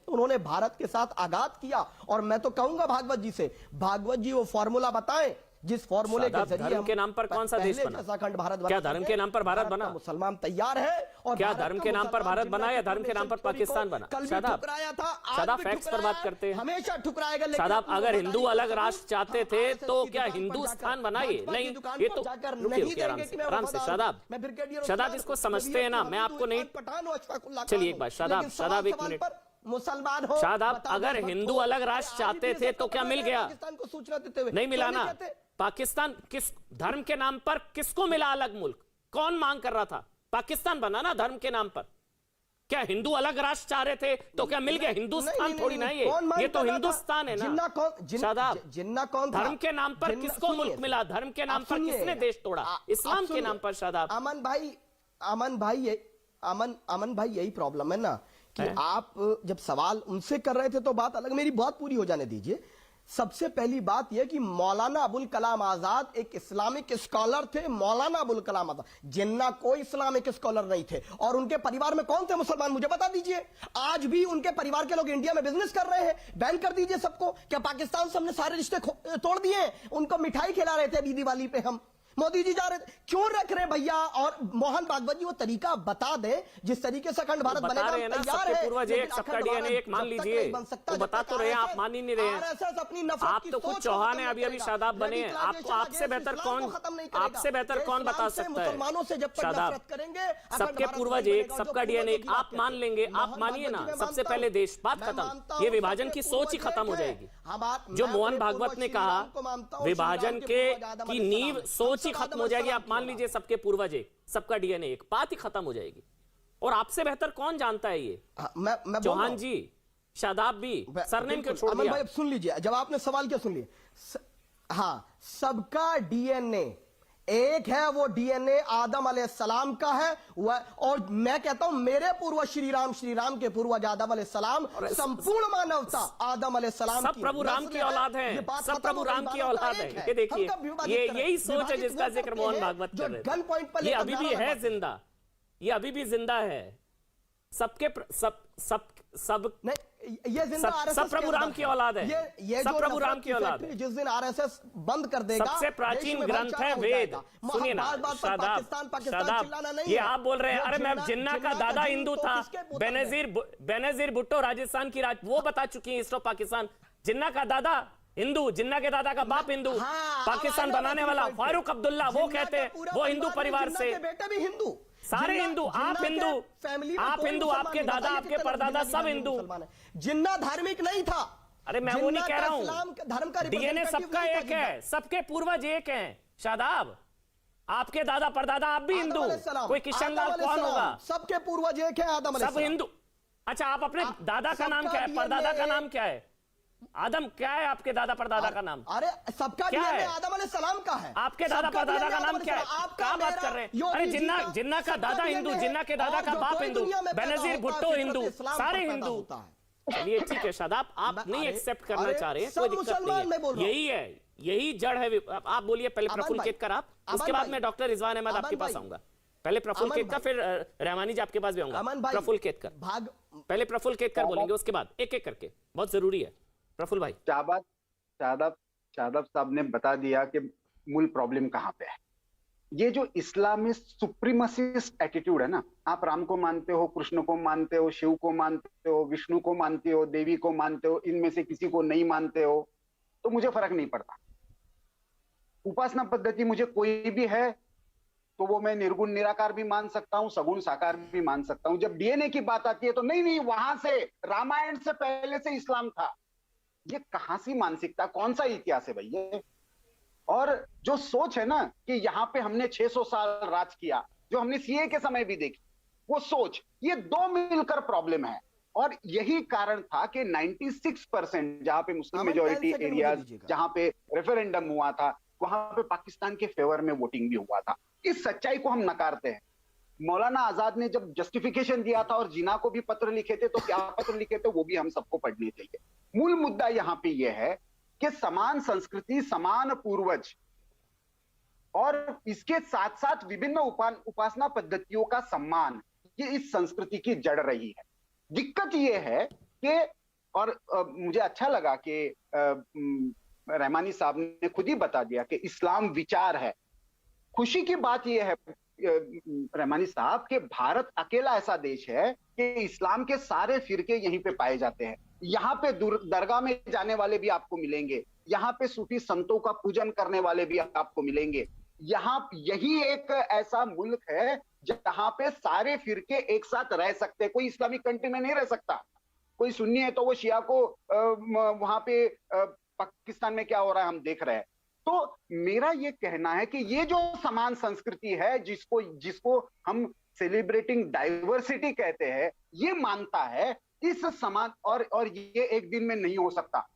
उन्होंने भारत के साथ आघात किया। और मैं तो कहूंगा भागवत जी से, भागवत जी वो फॉर्मूला बताएं जिस फॉर्मूले के जरिए धर्म के नाम पर कौन सा देश बना? अखंड भारत बना। क्या धर्म के नाम पर भारत बना? मुसलमान तैयार है। और क्या धर्म के नाम पर भारत बना या धर्म के नाम पर पाकिस्तान बना? शादाब, शादाब फैक्ट्स पर बात करते हैं। हमेशा ठुकराएगा। शादाब, अगर हिंदू अलग राष्ट्र चाहते थे तो क्या हिंदुस्तान बनाइए? नहीं, ये तो रुकिए आराम से। शादाब इसको समझते हैं ना, मैं आपको नहीं। चलिए एक बात, शादाब एक मिनट। मुसलमान हो शादाब, अगर हिंदू अलग राष्ट्र चाहते थे तो क्या मिल गया? पाकिस्तान को सूचना देते हुए नहीं मिला ना। पाकिस्तान किस धर्म के नाम पर किसको मिला अलग मुल्क? कौन मांग कर रहा था? पाकिस्तान बना ना धर्म के नाम पर। क्या हिंदू अलग राष्ट्र चाह रहे थे तो क्या मिल गया? हिंदुस्तान थोड़ी ना ये तो हिंदुस्तान है ना। शादाब, जिन्ना कौन धर्म के नाम पर किसको मुल्क मिला? धर्म के नाम पर किसने देश तोड़ा? इस्लाम के नाम पर। शादाब, अमन भाई यही प्रॉब्लम है ना कि आप जब सवाल उनसे कर रहे थे तो बात अलग, मेरी बात पूरी हो जाने दीजिए। सबसे पहली बात यह कि मौलाना अबुल कलाम आजाद एक इस्लामिक स्कॉलर थे। मौलाना अबुल कलाम आजाद, जिन्ना कोई इस्लामिक स्कॉलर नहीं थे। और उनके परिवार में कौन थे मुसलमान, मुझे बता दीजिए। आज भी उनके परिवार के लोग इंडिया में बिजनेस कर रहे हैं, बैन कर दीजिए सबको। क्या पाकिस्तान से हमने सारे रिश्ते तोड़ दिए? उनको मिठाई खिला रहे थे अभी दिवाली पे हम, मोदी जी जा रहे थे, क्यों रख रहे भैया? और मोहन भागवत जी वो तरीका बता दे जिस तरीके से अखंड भारत बनेगा, हम तैयार है। पूर्वज एक, सबका डीएनए एक मान लीजिए। तो बता तो रहे, आप मान ही नहीं रहे हैं। आप तो कुछ चौहान है, अभी शादाब बने हैं। आपको आपसे बेहतर कौन बता सकता है? शादाब, सबके पूर्वज एक, सबका डीएनए एक, आप मान लेंगे? आप मानिए ना, सबसे पहले देश, बात खत्म। ये विभाजन की सोच ही खत्म हो जाएगी। जो मोहन भागवत ने कहा विभाजन की नींव सोच खत्म हो जाएगी। आप मान लीजिए सबके पूर्वज एक, सबका डीएनए एक, बात ही खत्म हो जाएगी। और आपसे बेहतर कौन जानता है ये? मैं चौहान जी, शादाब भी, सरनेम क्यों छोड़ दिया? भाई सुन लीजिए, जब आपने सवाल क्या सुन लिया। हाँ, सबका डीएनए एक है, वो डीएनए आदम अलैहिस्सलाम का है। और मैं कहता हूं मेरे पूर्वज श्री राम के पूर्वज आदम अलैहिस्सलाम, संपूर्ण मानवता आदम अलैहिस्सलाम सब प्रभु राम की औलाद है, सब प्रभु राम की औलाद है। ये देखिए, ये यही सोच है जिसका जिक्र मोहन भागवत कर रहे थे। ये अभी भी है जिंदा, ये अभी भी जिंदा है। सबके सब ये सब प्रभु राम की औलाद है। ये सब प्रभु राम की औलाद है। जिस दिन आरएसएस बंद कर देगा, सबसे प्राचीन ग्रंथ है वेद। सुनिए ना शादाब, ये आप बोल रहे हैं अरे मैं जिन्ना का दादा हिंदू था। बेनजीर भुट्टो राजस्थान की वो बता चुकी है इसरो पाकिस्तान। जिन्ना का दादा हिंदू, जिन्ना के दादा का बाप हिंदू। पाकिस्तान बनाने वाला फारूक अब्दुल्ला वो कहते हैं वो हिंदू परिवार से। बेटा भी हिंदू। सारे हिंदू, आप हिंदू, आप हिंदू, आपके दादा, आपके परदादा सब हिंदू। जिन्ना धार्मिक नहीं था। अरे मैं वो नहीं कह रहा हूं, धर्म का डीएनए सबका एक है, सबके पूर्वज एक हैं। शादाब, आपके दादा परदादा आप भी हिंदू, कोई किशन लाल कौन होगा? सबके पूर्वज एक है, आदम सब हिंदू। अच्छा, आप अपने दादा का नाम क्या है, परदादा का नाम क्या है? आदम क्या है आपके दादा परदादा का नाम? अरे सबका क्या है? आदम अलैहिस्सलाम का है। आपके दादा परदादा का नाम क्या है? क्या बात कर रहे हैं? अरे जिन्ना का दादा हिंदू, जिन्ना के दादा का बाप हिंदू, बेनजीर भुट्टो हिंदू, सारे हिंदू। चलिए ठीक है शादाब, आप नहीं एक्सेप्ट करना चाह रहे हैं, कोई दिक्कत नहीं है। यही है, यही जड़ है। आप बोलिए पहले प्रफुल्ल केतकर, आप उसके बाद मैं डॉक्टर रिजवान अहमद आपके पास आऊंगा। पहले प्रफुल्ल केतकर, फिर रहमानी जी आपके पास भी आऊंगा। प्रफुल्ल केतकर, पहले प्रफुल्ल केतकर बोलेंगे, उसके बाद एक एक करके, बहुत जरूरी है। प्रफुल्ल भाई। शादाब साहब ने बता दिया कि मूल प्रॉब्लम कहां पे है। ये जो इस्लामिस्ट सुप्रीमसिस्ट एटीट्यूड है ना, आप राम को मानते हो, कृष्ण को मानते हो, शिव को मानते हो, विष्णु को मानते हो, देवी को मानते हो, इनमें से किसी को नहीं मानते हो तो मुझे फर्क नहीं पड़ता। उपासना पद्धति मुझे कोई भी है तो वो मैं निर्गुण निराकार भी मान सकता हूं, सगुण साकार भी मान सकता हूं। जब डीएनए की बात आती है तो नहीं, वहां से रामायण से पहले से इस्लाम था। ये कहां सी मानसिकता, कौन सा इतिहास है भाई ये? और जो सोच है ना कि यहाँ पे हमने 600 साल राज किया, जो हमने सीए के समय भी देखी, वो सोच, ये दो मिलकर प्रॉब्लम है। और यही कारण था कि 96% जहां पे मुस्लिम मेजोरिटी एरियाज, जहां पे रेफरेंडम हुआ था, वहां पे पाकिस्तान के फेवर में वोटिंग भी हुआ था। इस सच्चाई को हम नकारते हैं। मौलाना आजाद ने जब जस्टिफिकेशन दिया था और जिना को भी पत्र लिखे थे, तो क्या पत्र लिखे थे वो भी हम सबको पढ़ने चाहिए। मूल मुद्दा यहां पे ये है कि समान संस्कृति, समान पूर्वज और इसके साथ साथ विभिन्न उपासना पद्धतियों का सम्मान, ये इस संस्कृति की जड़ रही है। दिक्कत ये है कि, और मुझे अच्छा लगा कि रहमानी साहब ने खुद ही बता दिया कि इस्लाम विचार है। खुशी की बात यह है रहमानी साहब कि भारत अकेला ऐसा देश है कि इस्लाम के सारे फिरके यहीं पे पाए जाते हैं। यहाँ पे दरगाह में जाने वाले भी आपको मिलेंगे, यहाँ पे सूफी संतों का पूजन करने वाले भी आपको मिलेंगे। यही एक ऐसा मुल्क है जहां पे सारे फिरके एक साथ रह सकते हैं। कोई इस्लामिक कंट्री में नहीं रह सकता। कोई सुन्नी है तो वो शिया को वहां पे पाकिस्तान में क्या हो रहा है हम देख रहे हैं। तो मेरा ये कहना है कि ये जो समान संस्कृति है, जिसको हम सेलिब्रेटिंग डाइवर्सिटी कहते हैं, ये मानता है इस समान, और ये एक दिन में नहीं हो सकता।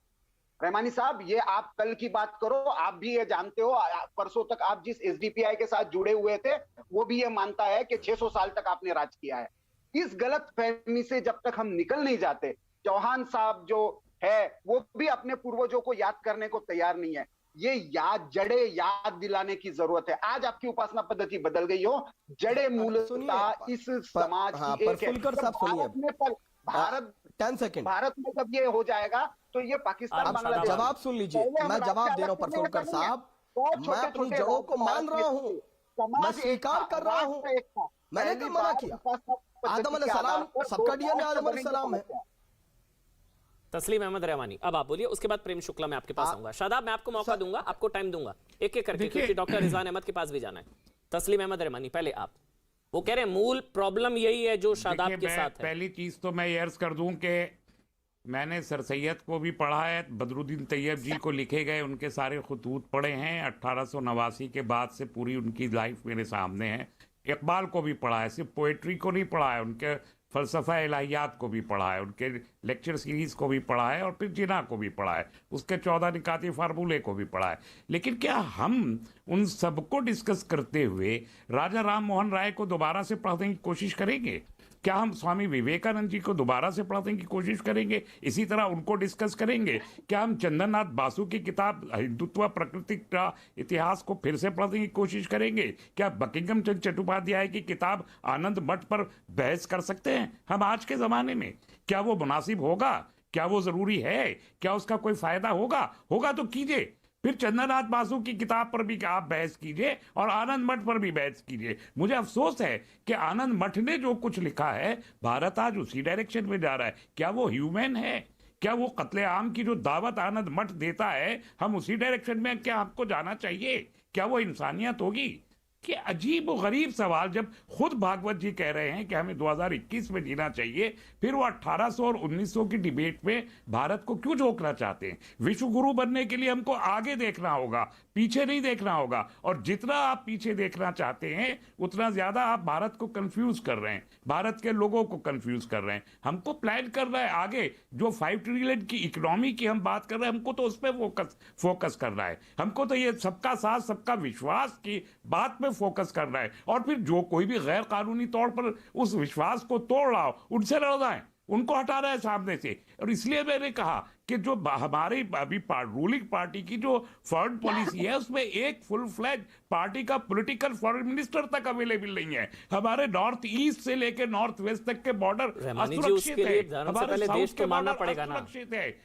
रहमानी साहब, ये आप कल की बात करो, आप भी ये जानते हो, परसों तक आप जिस एसडीपीआई के साथ जुड़े हुए थे वो भी ये मानता है कि 600 साल तक आपने राज किया है। इस गलत फहमी से जब तक हम निकल नहीं जाते, चौहान साहब जो है वो भी अपने पूर्वजों को याद करने को तैयार नहीं है। ये याद दिलाने की जरूरत है। आज आपकी उपासना पद्धति बदल गई हो, जड़े मूलतः इस समाज की एक है। भारत 10 सेकंड, भारत में जब ये हो जाएगा तो ये पाकिस्तान, बांग्लादेश। जवाब सुन लीजिए, मैं जवाब दे रहा हूं प्रफुल्लकर साहब। मैं अपनी जड़ों को मान रहा हूं, मैं स्वीकार कर रहा हूं, मैंने कब मना किया? आदम अलैहिस्सलाम, सबका डीएनए आदम अलैहिस्सलाम है। तस्लीम अहमद रहमानी, अब आप बोलिए, उसके बाद प्रेम शुक्ला मैं आपके पास आऊंगा। शादाब, मैं आपको मौका दूंगा, आपको टाइम दूंगा एक एक करके, क्योंकि डॉक्टर रिजवान अहमद के पास भी जाना है। तस्लीम अहमद रहमानी, पहले आप। वो कह रहे हैं मूल प्रॉब्लम यही है जो शादाब के साथ है। पहली चीज तो मैं ये अर्ज कर दूं कि मैंने सर सैयद को भी पढ़ा है, बदरुद्दीन तैयब जी को लिखे गए उनके सारे खतूत पढ़े हैं। 1889 के बाद से पूरी उनकी लाइफ मेरे सामने है। इकबाल को भी पढ़ा है, सिर्फ पोएट्री को नहीं पढ़ा है, उनके फ़लसफ़ा इलाहियात को भी पढ़ा है, उनके लेक्चर सीरीज़ को भी पढ़ा है, और फिर जिना को भी पढ़ा है, उसके 14 निकाती फार्मूले को भी पढ़ा है। लेकिन क्या हम उन सबको डिस्कस करते हुए राजा राम मोहन राय को दोबारा से पढ़ने की कोशिश करेंगे? क्या हम स्वामी विवेकानंद जी को दोबारा से पढ़ने की कोशिश करेंगे, इसी तरह उनको डिस्कस करेंगे? क्या हम चंद्रनाथ बासु की किताब हिंदुत्व प्रकृति का इतिहास को फिर से पढ़ने की कोशिश करेंगे? क्या बकिंघम चंद्र चट्टोपाध्याय की किताब आनंद मठ पर बहस कर सकते हैं हम आज के ज़माने में? क्या वो मुनासिब होगा? क्या वो ज़रूरी है? क्या उसका कोई फ़ायदा होगा तो कीजिए। फिर चंद्रनाथ बासु की किताब पर भी आप बहस कीजिए और आनंद मठ पर भी बहस कीजिए। मुझे अफसोस है कि आनंद मठ ने जो कुछ लिखा है, भारत आज उसी डायरेक्शन में जा रहा है। क्या वो ह्यूमन है? क्या वो कत्ले आम की जो दावत आनंद मठ देता है, हम उसी डायरेक्शन में क्या आपको जाना चाहिए? क्या वो इंसानियत होगी? कि अजीब और गरीब सवाल, जब खुद भागवत जी कह रहे हैं कि हमें 2021 में जीना चाहिए, फिर वो 1800 और 1900 की डिबेट में भारत को क्यों झोंकना चाहते हैं? विश्व गुरु बनने के लिए हमको आगे देखना होगा, पीछे नहीं देखना होगा। और जितना आप पीछे देखना चाहते हैं उतना ज्यादा आप भारत को कंफ्यूज कर रहे हैं, भारत के लोगों को कंफ्यूज कर रहे हैं। हमको प्लान करना है आगे, जो 5 ट्रिलियन की इकोनॉमी की हम बात कर रहे हैं, हमको तो उस पर फोकस करना है। हमको तो ये सबका साथ सबका विश्वास की बात में फोकस करना है। और फिर जो कोई भी गैर कानूनी तौर पर उस विश्वास को तोड़ रहा हो, उनसे लड़ना है, उनको हटाना है सामने से। और इसलिए मैंने कहा कि जो हमारी अभी रूलिंग पार्टी की जो फॉरेन पॉलिसी है, उसमें एक फुल फ्लैज पार्टी का पॉलिटिकल फॉरेन मिनिस्टर तक अवेलेबल नहीं है। हमारे नॉर्थ ईस्ट से लेकर नॉर्थ वेस्ट तक के बॉर्डर असुरक्षित है। हमारे पहले देश को मानना पड़ेगा ना,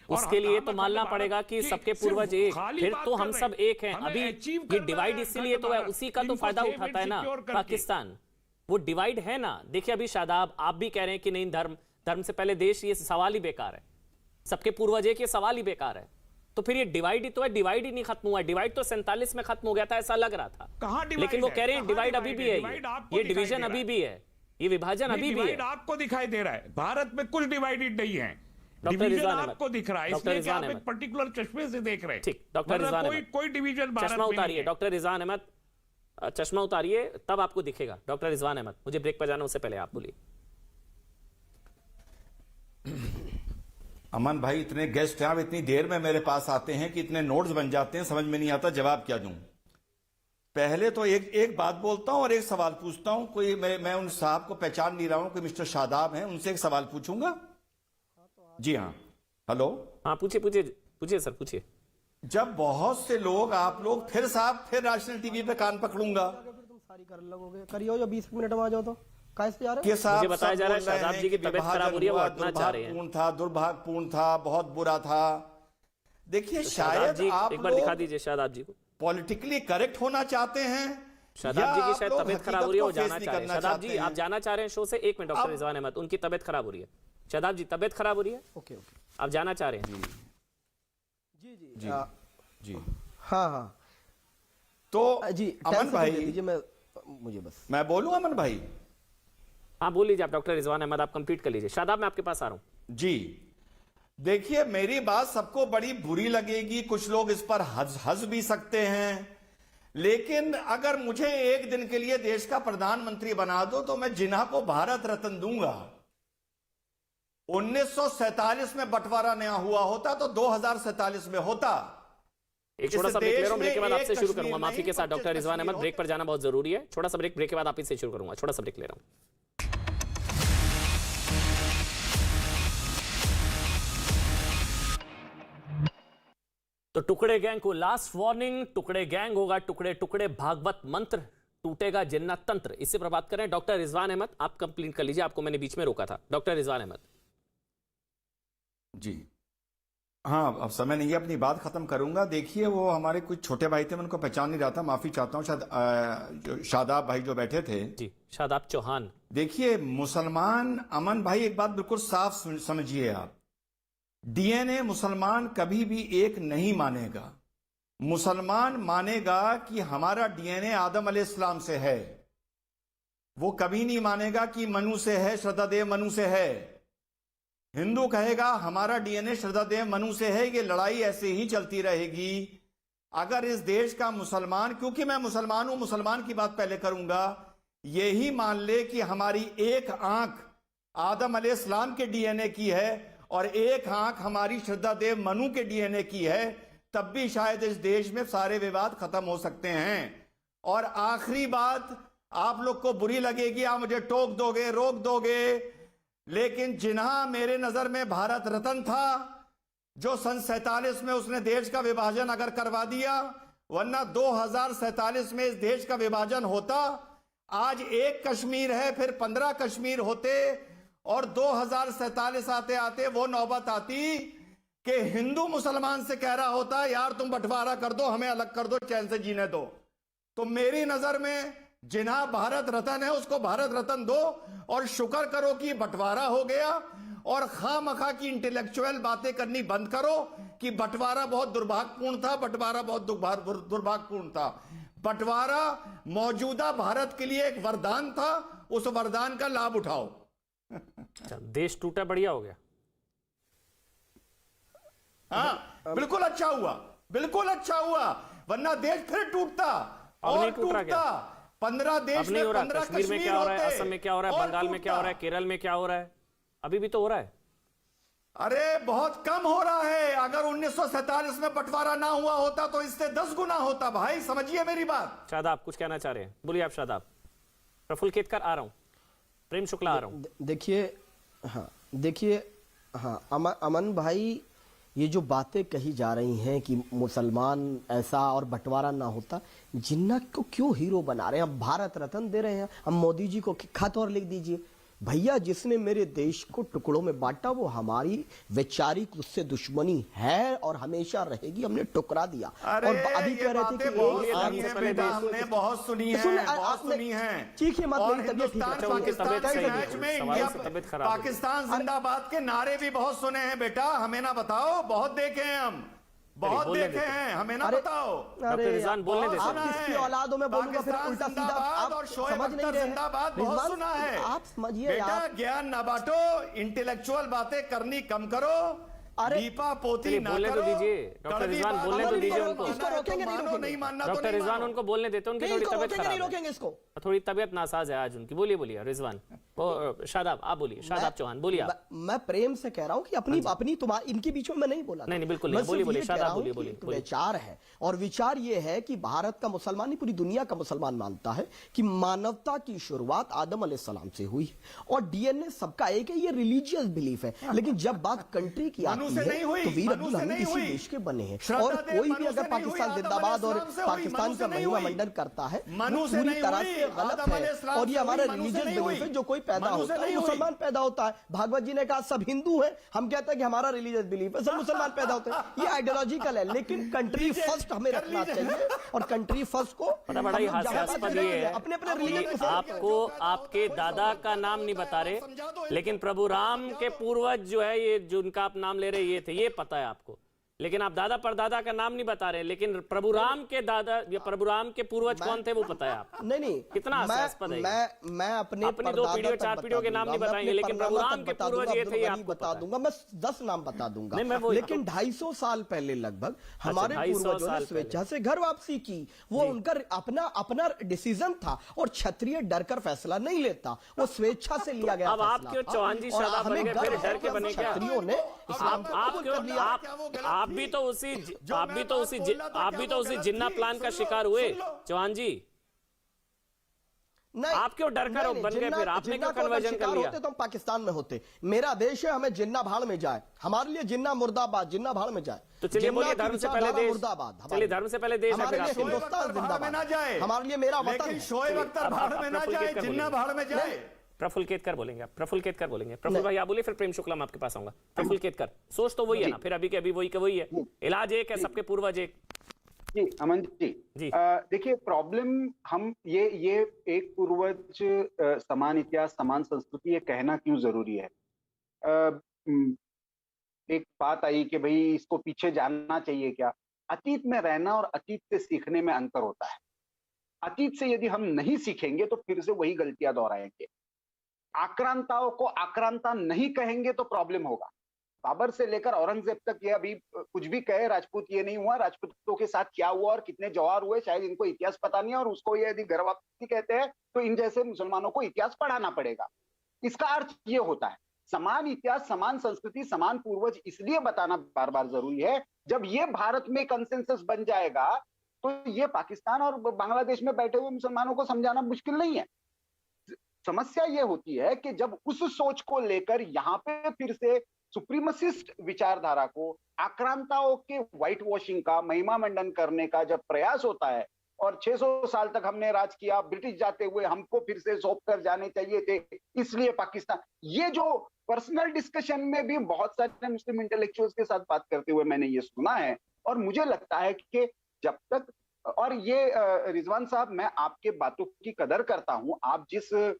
उसके लिए तो मानना पड़ेगा कि सबके पूर्वज एक, फिर तो हम सब एक हैं। अभी ये डिवाइड इसीलिए तो है, उसी का तो फायदा उठाता है ना पाकिस्तान, वो डिवाइड है ना। देखिए अभी शादाब आप भी कह रहे हैं कि नहीं धर्म से पहले देश, ये सवाल ही बेकार है, सबके पूर्वज एक, ये सवाल ही बेकार है। तो फिर ये डिवाइड ही तो है, डिवाइड ही नहीं खत्म हुआ। डिवाइड तो 47 में खत्म हो गया था, ऐसा लग रहा था, लेकिन वो कह रहे हैं डिवाइड अभी भी है, ये डिवीजन अभी भी है, ये विभाजन अभी भी है। आपको दिखाई दे रहा है, भारत में कुछ डिवाइडेड नहीं है। डिवीजन आपको दिख रहा है, इसलिए कि आप एक पर्टिकुलर चश्मे से देख रहे हैं। ठीक, डॉक्टर रिजवान अहमद, कोई डिवीजन चश्मा उतारिए डॉक्टर रिजवान अहमद, चश्मा उतारिए तब आपको दिखेगा। डॉक्टर रिजवान अहमद, मुझे ब्रेक पर जाना, उससे पहले आप बोलिए। अमन भाई, इतने गेस्ट हैं, आप इतनी देर में मेरे पास आते हैं कि इतने नोट्स बन जाते हैं, समझ में नहीं आता जवाब क्या दूं। पहले तो एक बात बोलता हूं और एक सवाल पूछता हूं। कोई मैं उन साहब को पहचान नहीं रहा हूं, कोई मिस्टर शादाब हैं, उनसे एक सवाल पूछूंगा। जी हाँ, हेलो, हाँ पूछिए सर, पूछिए। जब बहुत से लोग, आप लोग फिर साहब फिर नेशनल टीवी पे कान पकड़ूंगा, तुम सारी कर लगोगे, करियो जो 20 मिनट में आ जाओ तो कैसे जा रहे कि साहब मुझे बताया जा रहा है शादाब जी की तबीयत खराब हो रही है, वो हटना चाह रहे हैं। दुर्भाग्यपूर्ण था, बहुत बुरा था। देखिए शायद आप एक बार दिखा दीजिए शादाब जी को। पॉलिटिकली करेक्ट होना चाहते हैं, शादाब जी की शायद तबीयत खराब हो रही है, वो जाना चाह रहे हैं। शादाब जी आप जाना चाह रहे हैं शो से? एक मिनट डॉक्टर रिजवान अहमद, उनकी तबीयत खराब हो रही है। शादाब जी तबीयत खराब हो रही है, ओके आप जाना चाह रहे हैं? जी हाँ तो जी अमन भाई दीजिए, मुझे बस मैं बोलूं अमन भाई? हाँ बोल लीजिए आप डॉक्टर रिजवान अहमद, आप कंप्लीट कर लीजिए। शादाब मैं आपके पास आ रहा हूं। जी देखिए, मेरी बात सबको बड़ी बुरी लगेगी, कुछ लोग इस पर हंस भी सकते हैं, लेकिन अगर मुझे एक दिन के लिए देश का प्रधानमंत्री बना दो तो मैं जिन्हा को भारत रत्न दूंगा। 1947 में बंटवारा नया हुआ होता तो 2047 में होता। एक छोटा सा ब्रेक ले रहा हूं, ब्रेक के बाद आपसे शुरू करूंगा। माफी के साथ डॉक्टर रिजवान अहमद, ब्रेक पर जाना बहुत जरूरी है। छोटा सा ब्रेक के बाद आप इससे शुरू करूंगा। छोटा सा ब्रेक ले रहा हूं। तो टुकड़े गैंग को लास्ट वार्निंग, टुकड़े गैंग होगा टुकड़े टुकड़े, भागवत मंत्र टूटेगा जिन्ना तंत्र। इससे पर बात करें डॉक्टर रिजवान अहमद, आप कंप्लीट कर लीजिए, आपको मैंने बीच में रोका था। डॉक्टर रिजवान अहमद जी हाँ, अब समय नहीं है, अपनी बात खत्म करूंगा। देखिए, वो हमारे कुछ छोटे भाई थे, मैं उनको पहचान नहीं रहा था, माफी चाहता हूँ। शायद शादाब भाई जो बैठे थे, जी शादाब चौहान। देखिए मुसलमान, अमन भाई एक बात बिल्कुल साफ समझिए आप, डीएनए मुसलमान कभी भी एक नहीं मानेगा। मुसलमान मानेगा कि हमारा डीएनए आदम अलैहिस्सलाम से है, वो कभी नहीं मानेगा कि मनु से है, श्रद्धादेव मनु से है। हिंदू कहेगा हमारा डीएनए श्रद्धादेव मनु से है। ये लड़ाई ऐसे ही चलती रहेगी। अगर इस देश का मुसलमान, क्योंकि मैं मुसलमान हूं, मुसलमान की बात पहले करूंगा, यही मान ले कि हमारी एक आंख आदम अलैहिस्सलाम के डीएनए की है और एक आंख हमारी श्रद्धादेव मनु के डीएनए की है, तब भी शायद इस देश में सारे विवाद खत्म हो सकते हैं। और आखिरी बात, आप लोग को बुरी लगेगी, आप मुझे टोक दोगे, रोक दोगे, लेकिन जिन्हा मेरे नजर में भारत रत्न था, जो सन 47 में उसने देश का विभाजन अगर करवा दिया, वरना 2047 में इस देश का विभाजन होता। आज एक कश्मीर है, फिर 15 कश्मीर होते, और 2047 आते आते वो नौबत आती कि हिंदू मुसलमान से कह रहा होता, यार तुम बंटवारा कर दो, हमें अलग कर दो, चैन से जीने दो। तो मेरी नजर में जिन्हा भारत रत्न है उसको भारत रत्न दो और शुक्र करो कि बंटवारा हो गया। और खामखा की इंटेलेक्चुअल बातें करनी बंद करो कि बंटवारा बहुत दुर्भाग्यपूर्ण था, बंटवारा बहुत दुर्भाग्यपूर्ण था। बंटवारा मौजूदा भारत के लिए एक वरदान था, उस वरदान का लाभ उठाओ। देश टूटा बढ़िया हो गया। हाँ, बिल्कुल अच्छा हुआ, बिल्कुल अच्छा हुआ, वरना देश फिर टूटता अब नहीं और टूट रहा क्या? टूटता। 15 देश अब नहीं हो में रहा। 15 कश्मीर में क्या हो रहा है, होते असम में क्या हो रहा है, और बंगाल में क्या हो रहा है, टूटता। केरल में क्या हो रहा है, अभी भी तो हो रहा है। अरे बहुत कम हो रहा है। अगर 1947 में बंटवारा ना हुआ होता तो इससे 10 गुना होता। भाई समझिए मेरी बात। शादाब कुछ कहना चाह रहे हैं, बोलिए आप शादाब। प्रफुल्ल केतकर आ रहा हूं, प्रेम शुक्ला आ रहा हूं। देखिए अमन भाई, ये जो बातें कही जा रही हैं कि मुसलमान ऐसा और बंटवारा ना होता, जिन्ना को क्यों हीरो बना रहे हैं? हम भारत रत्न दे रहे हैं, हम मोदी जी को खत और लिख दीजिए। भैया, जिसने मेरे देश को टुकड़ों में बांटा वो हमारी वैचारिक उससे दुश्मनी है और हमेशा रहेगी। हमने टुकड़ा दिया। अरे और अभी ये कह रहे थे बातें कि बहुत एक आदमी सुनी से है पहले बेटा, देश- हमने बहुत सुनी है, बहुत सुनी है। चीखिए मत, और मेरी तबीयत ठीक है। हिंदुस्तान अच्छा, उनकी पाकिस्तान तबीयत के सही मैच है, में सवाल इंडिया से तबीयत खराब है। पाकिस्तान जिंदाबाद के नारे भी बहुत सुने हैं बेटा, हमें ना बताओ। बहुत देखे हैं हम, बहुत बोलने देखे देते। हैं, हमें ना अरे, बताओ। डॉक्टर रिजवान बोलने देते आप हैं। किसकी औलादों में बोलूंगा फिर पाकिस्तान उल्टा सीधा? जिंदाबाद आप और शोएब समझ नहीं अख्तर रहे। जिंदाबाद बहुत रिजवान, सुना है। आप समझिए बेटा, यार। ज्ञान ना बांटो, इंटेलेक्चुअल बातें करनी कम करो, अरे, दीपा पोती चलिए, ना बोलने तो करो। दीजिए। डॉक्टर कड़वी रिजवान बात बोलने तो मानो, दीजिए मानो, उनको। मानो, इसको रोकेंगे, नहीं मानो, रोकेंगे। नहीं मानना तो डॉक्टर नहीं रिजवान मानो। उनको बोलने देते हैं, उनकी थोड़ी तबीयत खराब नहीं है, रोकेंगे इसको। थोड़ी तबीयत नासाज है आज उनकी। बोलिए बोलिए रिजवान। शादाब आप बोलिए, शादाब चौहान बोलिए आप। मैं प्रेम से कह रहा हूं कि अपनी तुम्हारी इनके बीच में मैं नहीं बोला था। नहीं, बिल्कुल मैं नहीं। बोलिए, सिर्फ बोलिए, ये कह शादाब रहा हूं बोलिए, कि बोलिए, एक बोलिए। विचार है, और विचार ये है कि भारत का मुसलमान नहीं, पूरी दुनिया का मुसलमान मानता है कि मानवता की शुरुआत आदम अलैहिस्सलाम से हुई है और डीएनए सबका एक है। ये रिलीजियस बिलीफ है। लेकिन जब बात कंट्री की मनु आती से है नहीं हुई, तो वीर मनु अब्दुल से हमीद नहीं इसी हुई। देश के बने हैं। श्रद्धा और देव कोई मनु भी से अगर नहीं हुई, पाकिस्तान आदम जिंदाबाद और अलैहिस्सलाम से हुई, पाकिस्तान मनु का से नहीं महिमा हुई। मंडन करता है, मनु वो से पूरी नहीं तरह हुई, से गलत आदम है। अलैहिस्सलाम और ये से हमारा हुई, मनु से रिलीजियस नहीं बिलीफ है। हुई। जो कोई पैदा मनु से होता है नहीं हुई। मुसलमान पैदा होता है। भागवत जी ने कहा सब हिंदू हैं, हम कहते हैं कि हमारा रिलीजियस बिलीफ है, सब मुसलमान पैदा होते हैं। ये आइडियोलॉजिकल है। लेकिन कंट्री फर्स्ट हमें रखना चाहिए और कंट्री फर्स्ट को बड़ा ही हास्यास्पद ये है अपने अपने कि रिलीजन आपको आपके दादा का नाम नहीं बता रहे, लेकिन प्रभु राम के पूर्वज जो है, ये जिनका आप नाम ले रहे ये थे, ये पता है आपको। लेकिन आप दादा परदादा का नाम नहीं बता रहे, लेकिन प्रभु राम के दादा या प्रभु राम के पूर्वज कौन थे वो पता है आपको। नहीं कितना हास्यास्पद है ये। मैं अपने अपनी 2 पीढ़ियों 4 पीढ़ियों के नाम नहीं बताएंगे, लेकिन प्रभु राम के पूर्वज ये थे, ये आपको बता दूंगा। मैं 10 नाम बता दूंगा। नहीं, मैं वही- लेकिन 250 साल पहले लगभग हमारे 250 पूर्वजों साल ने स्वेच्छा से घर वापसी की। वो उनका अपना डिसीजन था और क्षत्रिय डरकर फैसला नहीं लेता, वो स्वेच्छा से लिया गया अब आप फैसला क्यों था। चौहान जी और शादाब बन हमें गए, गर्व फिर है डर कि के हम बने क्या? क्षत्रियों ने इस्लाम को आप कबूल क्यों कर लिया। आप भी तो उसी जिन्ना प्लान का शिकार हुए चौहान जी। नहीं, आप क्यों डर कर नहीं, बन गए? जिन्ना- फिर आपने जिन्ना क्यों को अगर कन्वर्जन कर शिकार लिया? होते तो हम पाकिस्तान में होते। मेरा देश है, हमें जिन्ना भाड़ में जाए। हमारे लिए जिन्ना मुर्दाबाद, जिन्ना भाड़ में जाए। तो चलिए जिन्ना बोलिए, की धर्म से पहले विचारधारा देश। मुर्दाबाद। चलिए, धर्म से पहले देश है, हमारे फिर लिए आपके लिए। हिंदुस्तान भाड़ में ना जाए। जिंदाबाद। हमारे लिए मेरा वतन लेकिन है। शोएब अख्तर भाड़ में ना प्रफुल्ल जाए, केतकर जिन्ना बोलेंगे। भाड़ में जाए। प्रफुल्ल केतकर बोलेंगे आप, प्रफुल्ल केतकर बोलेंगे। प्रफुल्ल भाई आप बोलिए, फिर प्रेम शुक्ला मैं आपके पास आऊंगा। प्रफुल्ल केतकर, सोच तो वही है ना, फिर अभी के अभी वही के वही है। इलाज एक है, सबके पूर्वज एक। जी अमन जी, जी। देखिए प्रॉब्लम हम ये एक पूर्वज समान इतिहास समान संस्कृति ये कहना क्यों जरूरी है? एक बात आई कि भाई इसको पीछे जानना चाहिए क्या? अतीत में रहना और अतीत से सीखने में अंतर होता है। अतीत से यदि हम नहीं सीखेंगे तो फिर से वही गलतियां दोहराएंगे। आक्रांताओं को आक्रांता नहीं कहेंगे तो प्रॉब्लम होगा। बाबर से लेकर औरंगजेब तक ये अभी कुछ भी कहे राजपूत ये नहीं हुआ, राजपूतों के साथ क्या हुआ और कितने जवार हुए शायद इनको इतिहास पता नहीं है, और उसको ये यदि घर वापसी कहते हैं तो इन जैसे मुसलमानों को इतिहास पढ़ाना पड़ेगा। इसका अर्थ ये होता है समान इतिहास समान संस्कृति समान पूर्वज इसलिए बताना बार बार जरूरी है। जब ये भारत में कंसेंसस बन जाएगा तो ये पाकिस्तान और बांग्लादेश में बैठे हुए मुसलमानों को समझाना मुश्किल नहीं है। समस्या ये होती है कि जब उस सोच को लेकर यहाँ पे फिर से सुप्रीमसिस्ट विचारधारा को आक्रांताओं के व्हाइट वॉशिंग का महिमा मंडन करने का जब प्रयास होता है, और 600 साल तक हमने राज किया, ब्रिटिश जाते हुए हमको फिर से सौंप कर जाने चाहिए थे इसलिए पाकिस्तान, ये जो पर्सनल डिस्कशन में भी बहुत सारे मुस्लिम इंटेलेक्चुअल्स के साथ बात करते हुए मैंने ये सुना है। और मुझे लगता है कि जब तक, और ये रिजवान साहब मैं आपके बातों की कदर करता हूं, आप जिस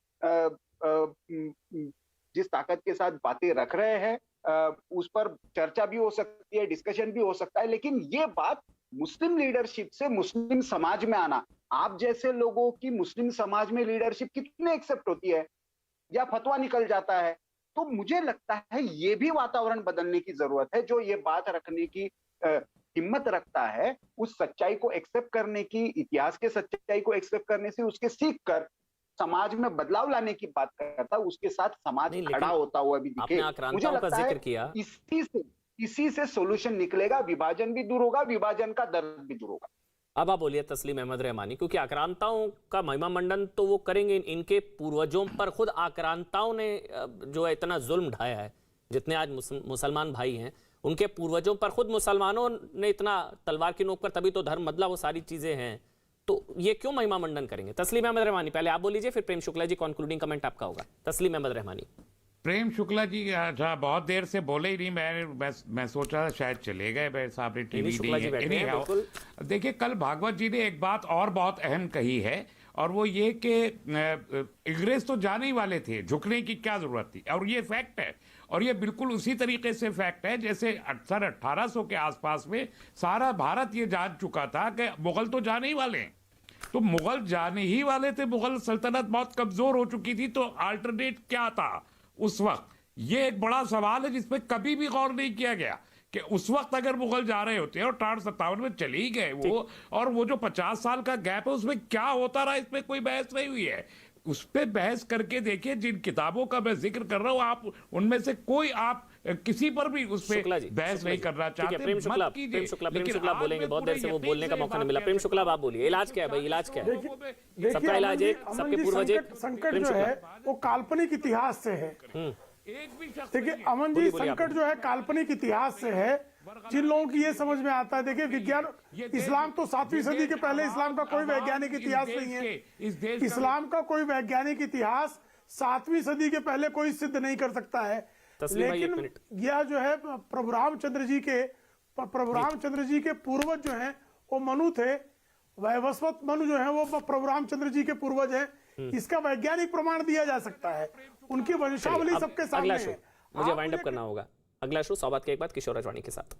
ताकत के साथ बातें रख रहे हैं उस पर चर्चा भी हो सकती है, डिस्कशन भी हो सकता है, लेकिन ये बात मुस्लिम लीडरशिप से मुस्लिम समाज में आना, आप जैसे लोगों की मुस्लिम समाज में लीडरशिप कितने एक्सेप्ट होती है, या फतवा निकल जाता है। तो मुझे लगता है ये भी वातावरण बदलने की जरूरत है, जो ये बात रखने की हिम्मत रखता है, उस सच्चाई को एक्सेप्ट करने की, इतिहास के सच्चाई को एक्सेप्ट करने से, उसके सीख कर समाज में बदलाव लाने की बात करता है, उसके साथ समाज नहीं, खड़ा होता हुआ भी आपने दिखे। आक्रांताओं मुझे का लगता जिक्र है किया। इसी से सोल्यूशन निकलेगा, विभाजन भी दूर होगा, विभाजन का दर्द भी दूर होगा। अब आप बोलिए तस्लीम अहमद रहमानी, क्योंकि आक्रांताओं का महिमा मंडन तो वो करेंगे, इनके पूर्वजों पर खुद आक्रांताओं ने जो है इतना जुल्म ढाया है, जितने आज मुसलमान भाई हैं उनके पूर्वजों पर खुद मुसलमानों ने इतना तलवार की नोक पर, तभी तो धर्म बदला, वो सारी चीजें हैं, तो ये क्यों महिमा मंडन करेंगे? तस्लीम अहमद रहमानी, पहले आप बोलीजिए, फिर प्रेम शुक्ला जी कंक्लूडिंग कमेंट आपका होगा। तस्लीम अहमद रहमानी। प्रेम शुक्ला जी अच्छा बहुत देर से बोले ही नहीं, मैं सोचा शायद चले गए, मेरे सामने टीवी शुक्ला जी बैठे हैं, बिल्कुल। देखिए, कल भागवत जी ने एक बात और बहुत अहम कही है, और वो ये कि अंग्रेज तो जाने ही वाले थे, झुकने की क्या जरूरत थी, और ये फैक्ट है, और ये बिल्कुल उसी तरीके से फैक्ट है जैसे सन 1800 के आसपास में सारा भारत ये जान चुका था कि मुगल तो जाने ही वाले हैं। तो मुगल जाने ही वाले थे, मुगल सल्तनत बहुत कमजोर हो चुकी थी, तो अल्टरनेट क्या था उस वक्त? ये एक बड़ा सवाल है जिसपे कभी भी गौर नहीं किया गया कि उस वक्त अगर मुगल जा रहे होते और 1857 में चले ही गए वो, और वो जो 50 साल का गैप है उसमें क्या होता रहा, इसमें कोई बहस नहीं हुई है। उस पे बहस करके देखिए, जिन किताबों का मैं जिक्र कर रहा हूं, आप उनमें से कोई आप किसी पर भी उस पे बहस नहीं करना चाहते। प्रेम शुक्ला आप बोलेंगे, बहुत देर से वो बोलने का मौका नहीं मिला। प्रेम शुक्ला आप बोलिए, इलाज क्या है भाई, इलाज क्या है? सबका इलाज एक, सबके पूर्वज एक। संकट जो है वो काल्पनिक इतिहास से है। देखिए अमन जी, संकट जो है काल्पनिक इतिहास से है। जिन लोगों की ये समझ में आता है, देखिए विज्ञान, इस्लाम तो 7वीं सदी के पहले इस्लाम का कोई वैज्ञानिक इतिहास नहीं है। इस्लाम का कोई वैज्ञानिक इतिहास 7वीं सदी के पहले कोई सिद्ध नहीं कर सकता है। लेकिन यह जो है प्रभु रामचंद्र जी के पूर्वज जो हैं वो मनु थे, वैवस्वत मनु जो है वो प्रभु रामचंद्र जी के पूर्वज हैं। इसका वैज्ञानिक प्रमाण दिया जा सकता है, उनकी वंशावली सबके सामने है। मुझे वाइंड अप करना होगा। अगला शो सौबात के एक बाद किशोर राजवानी के साथ।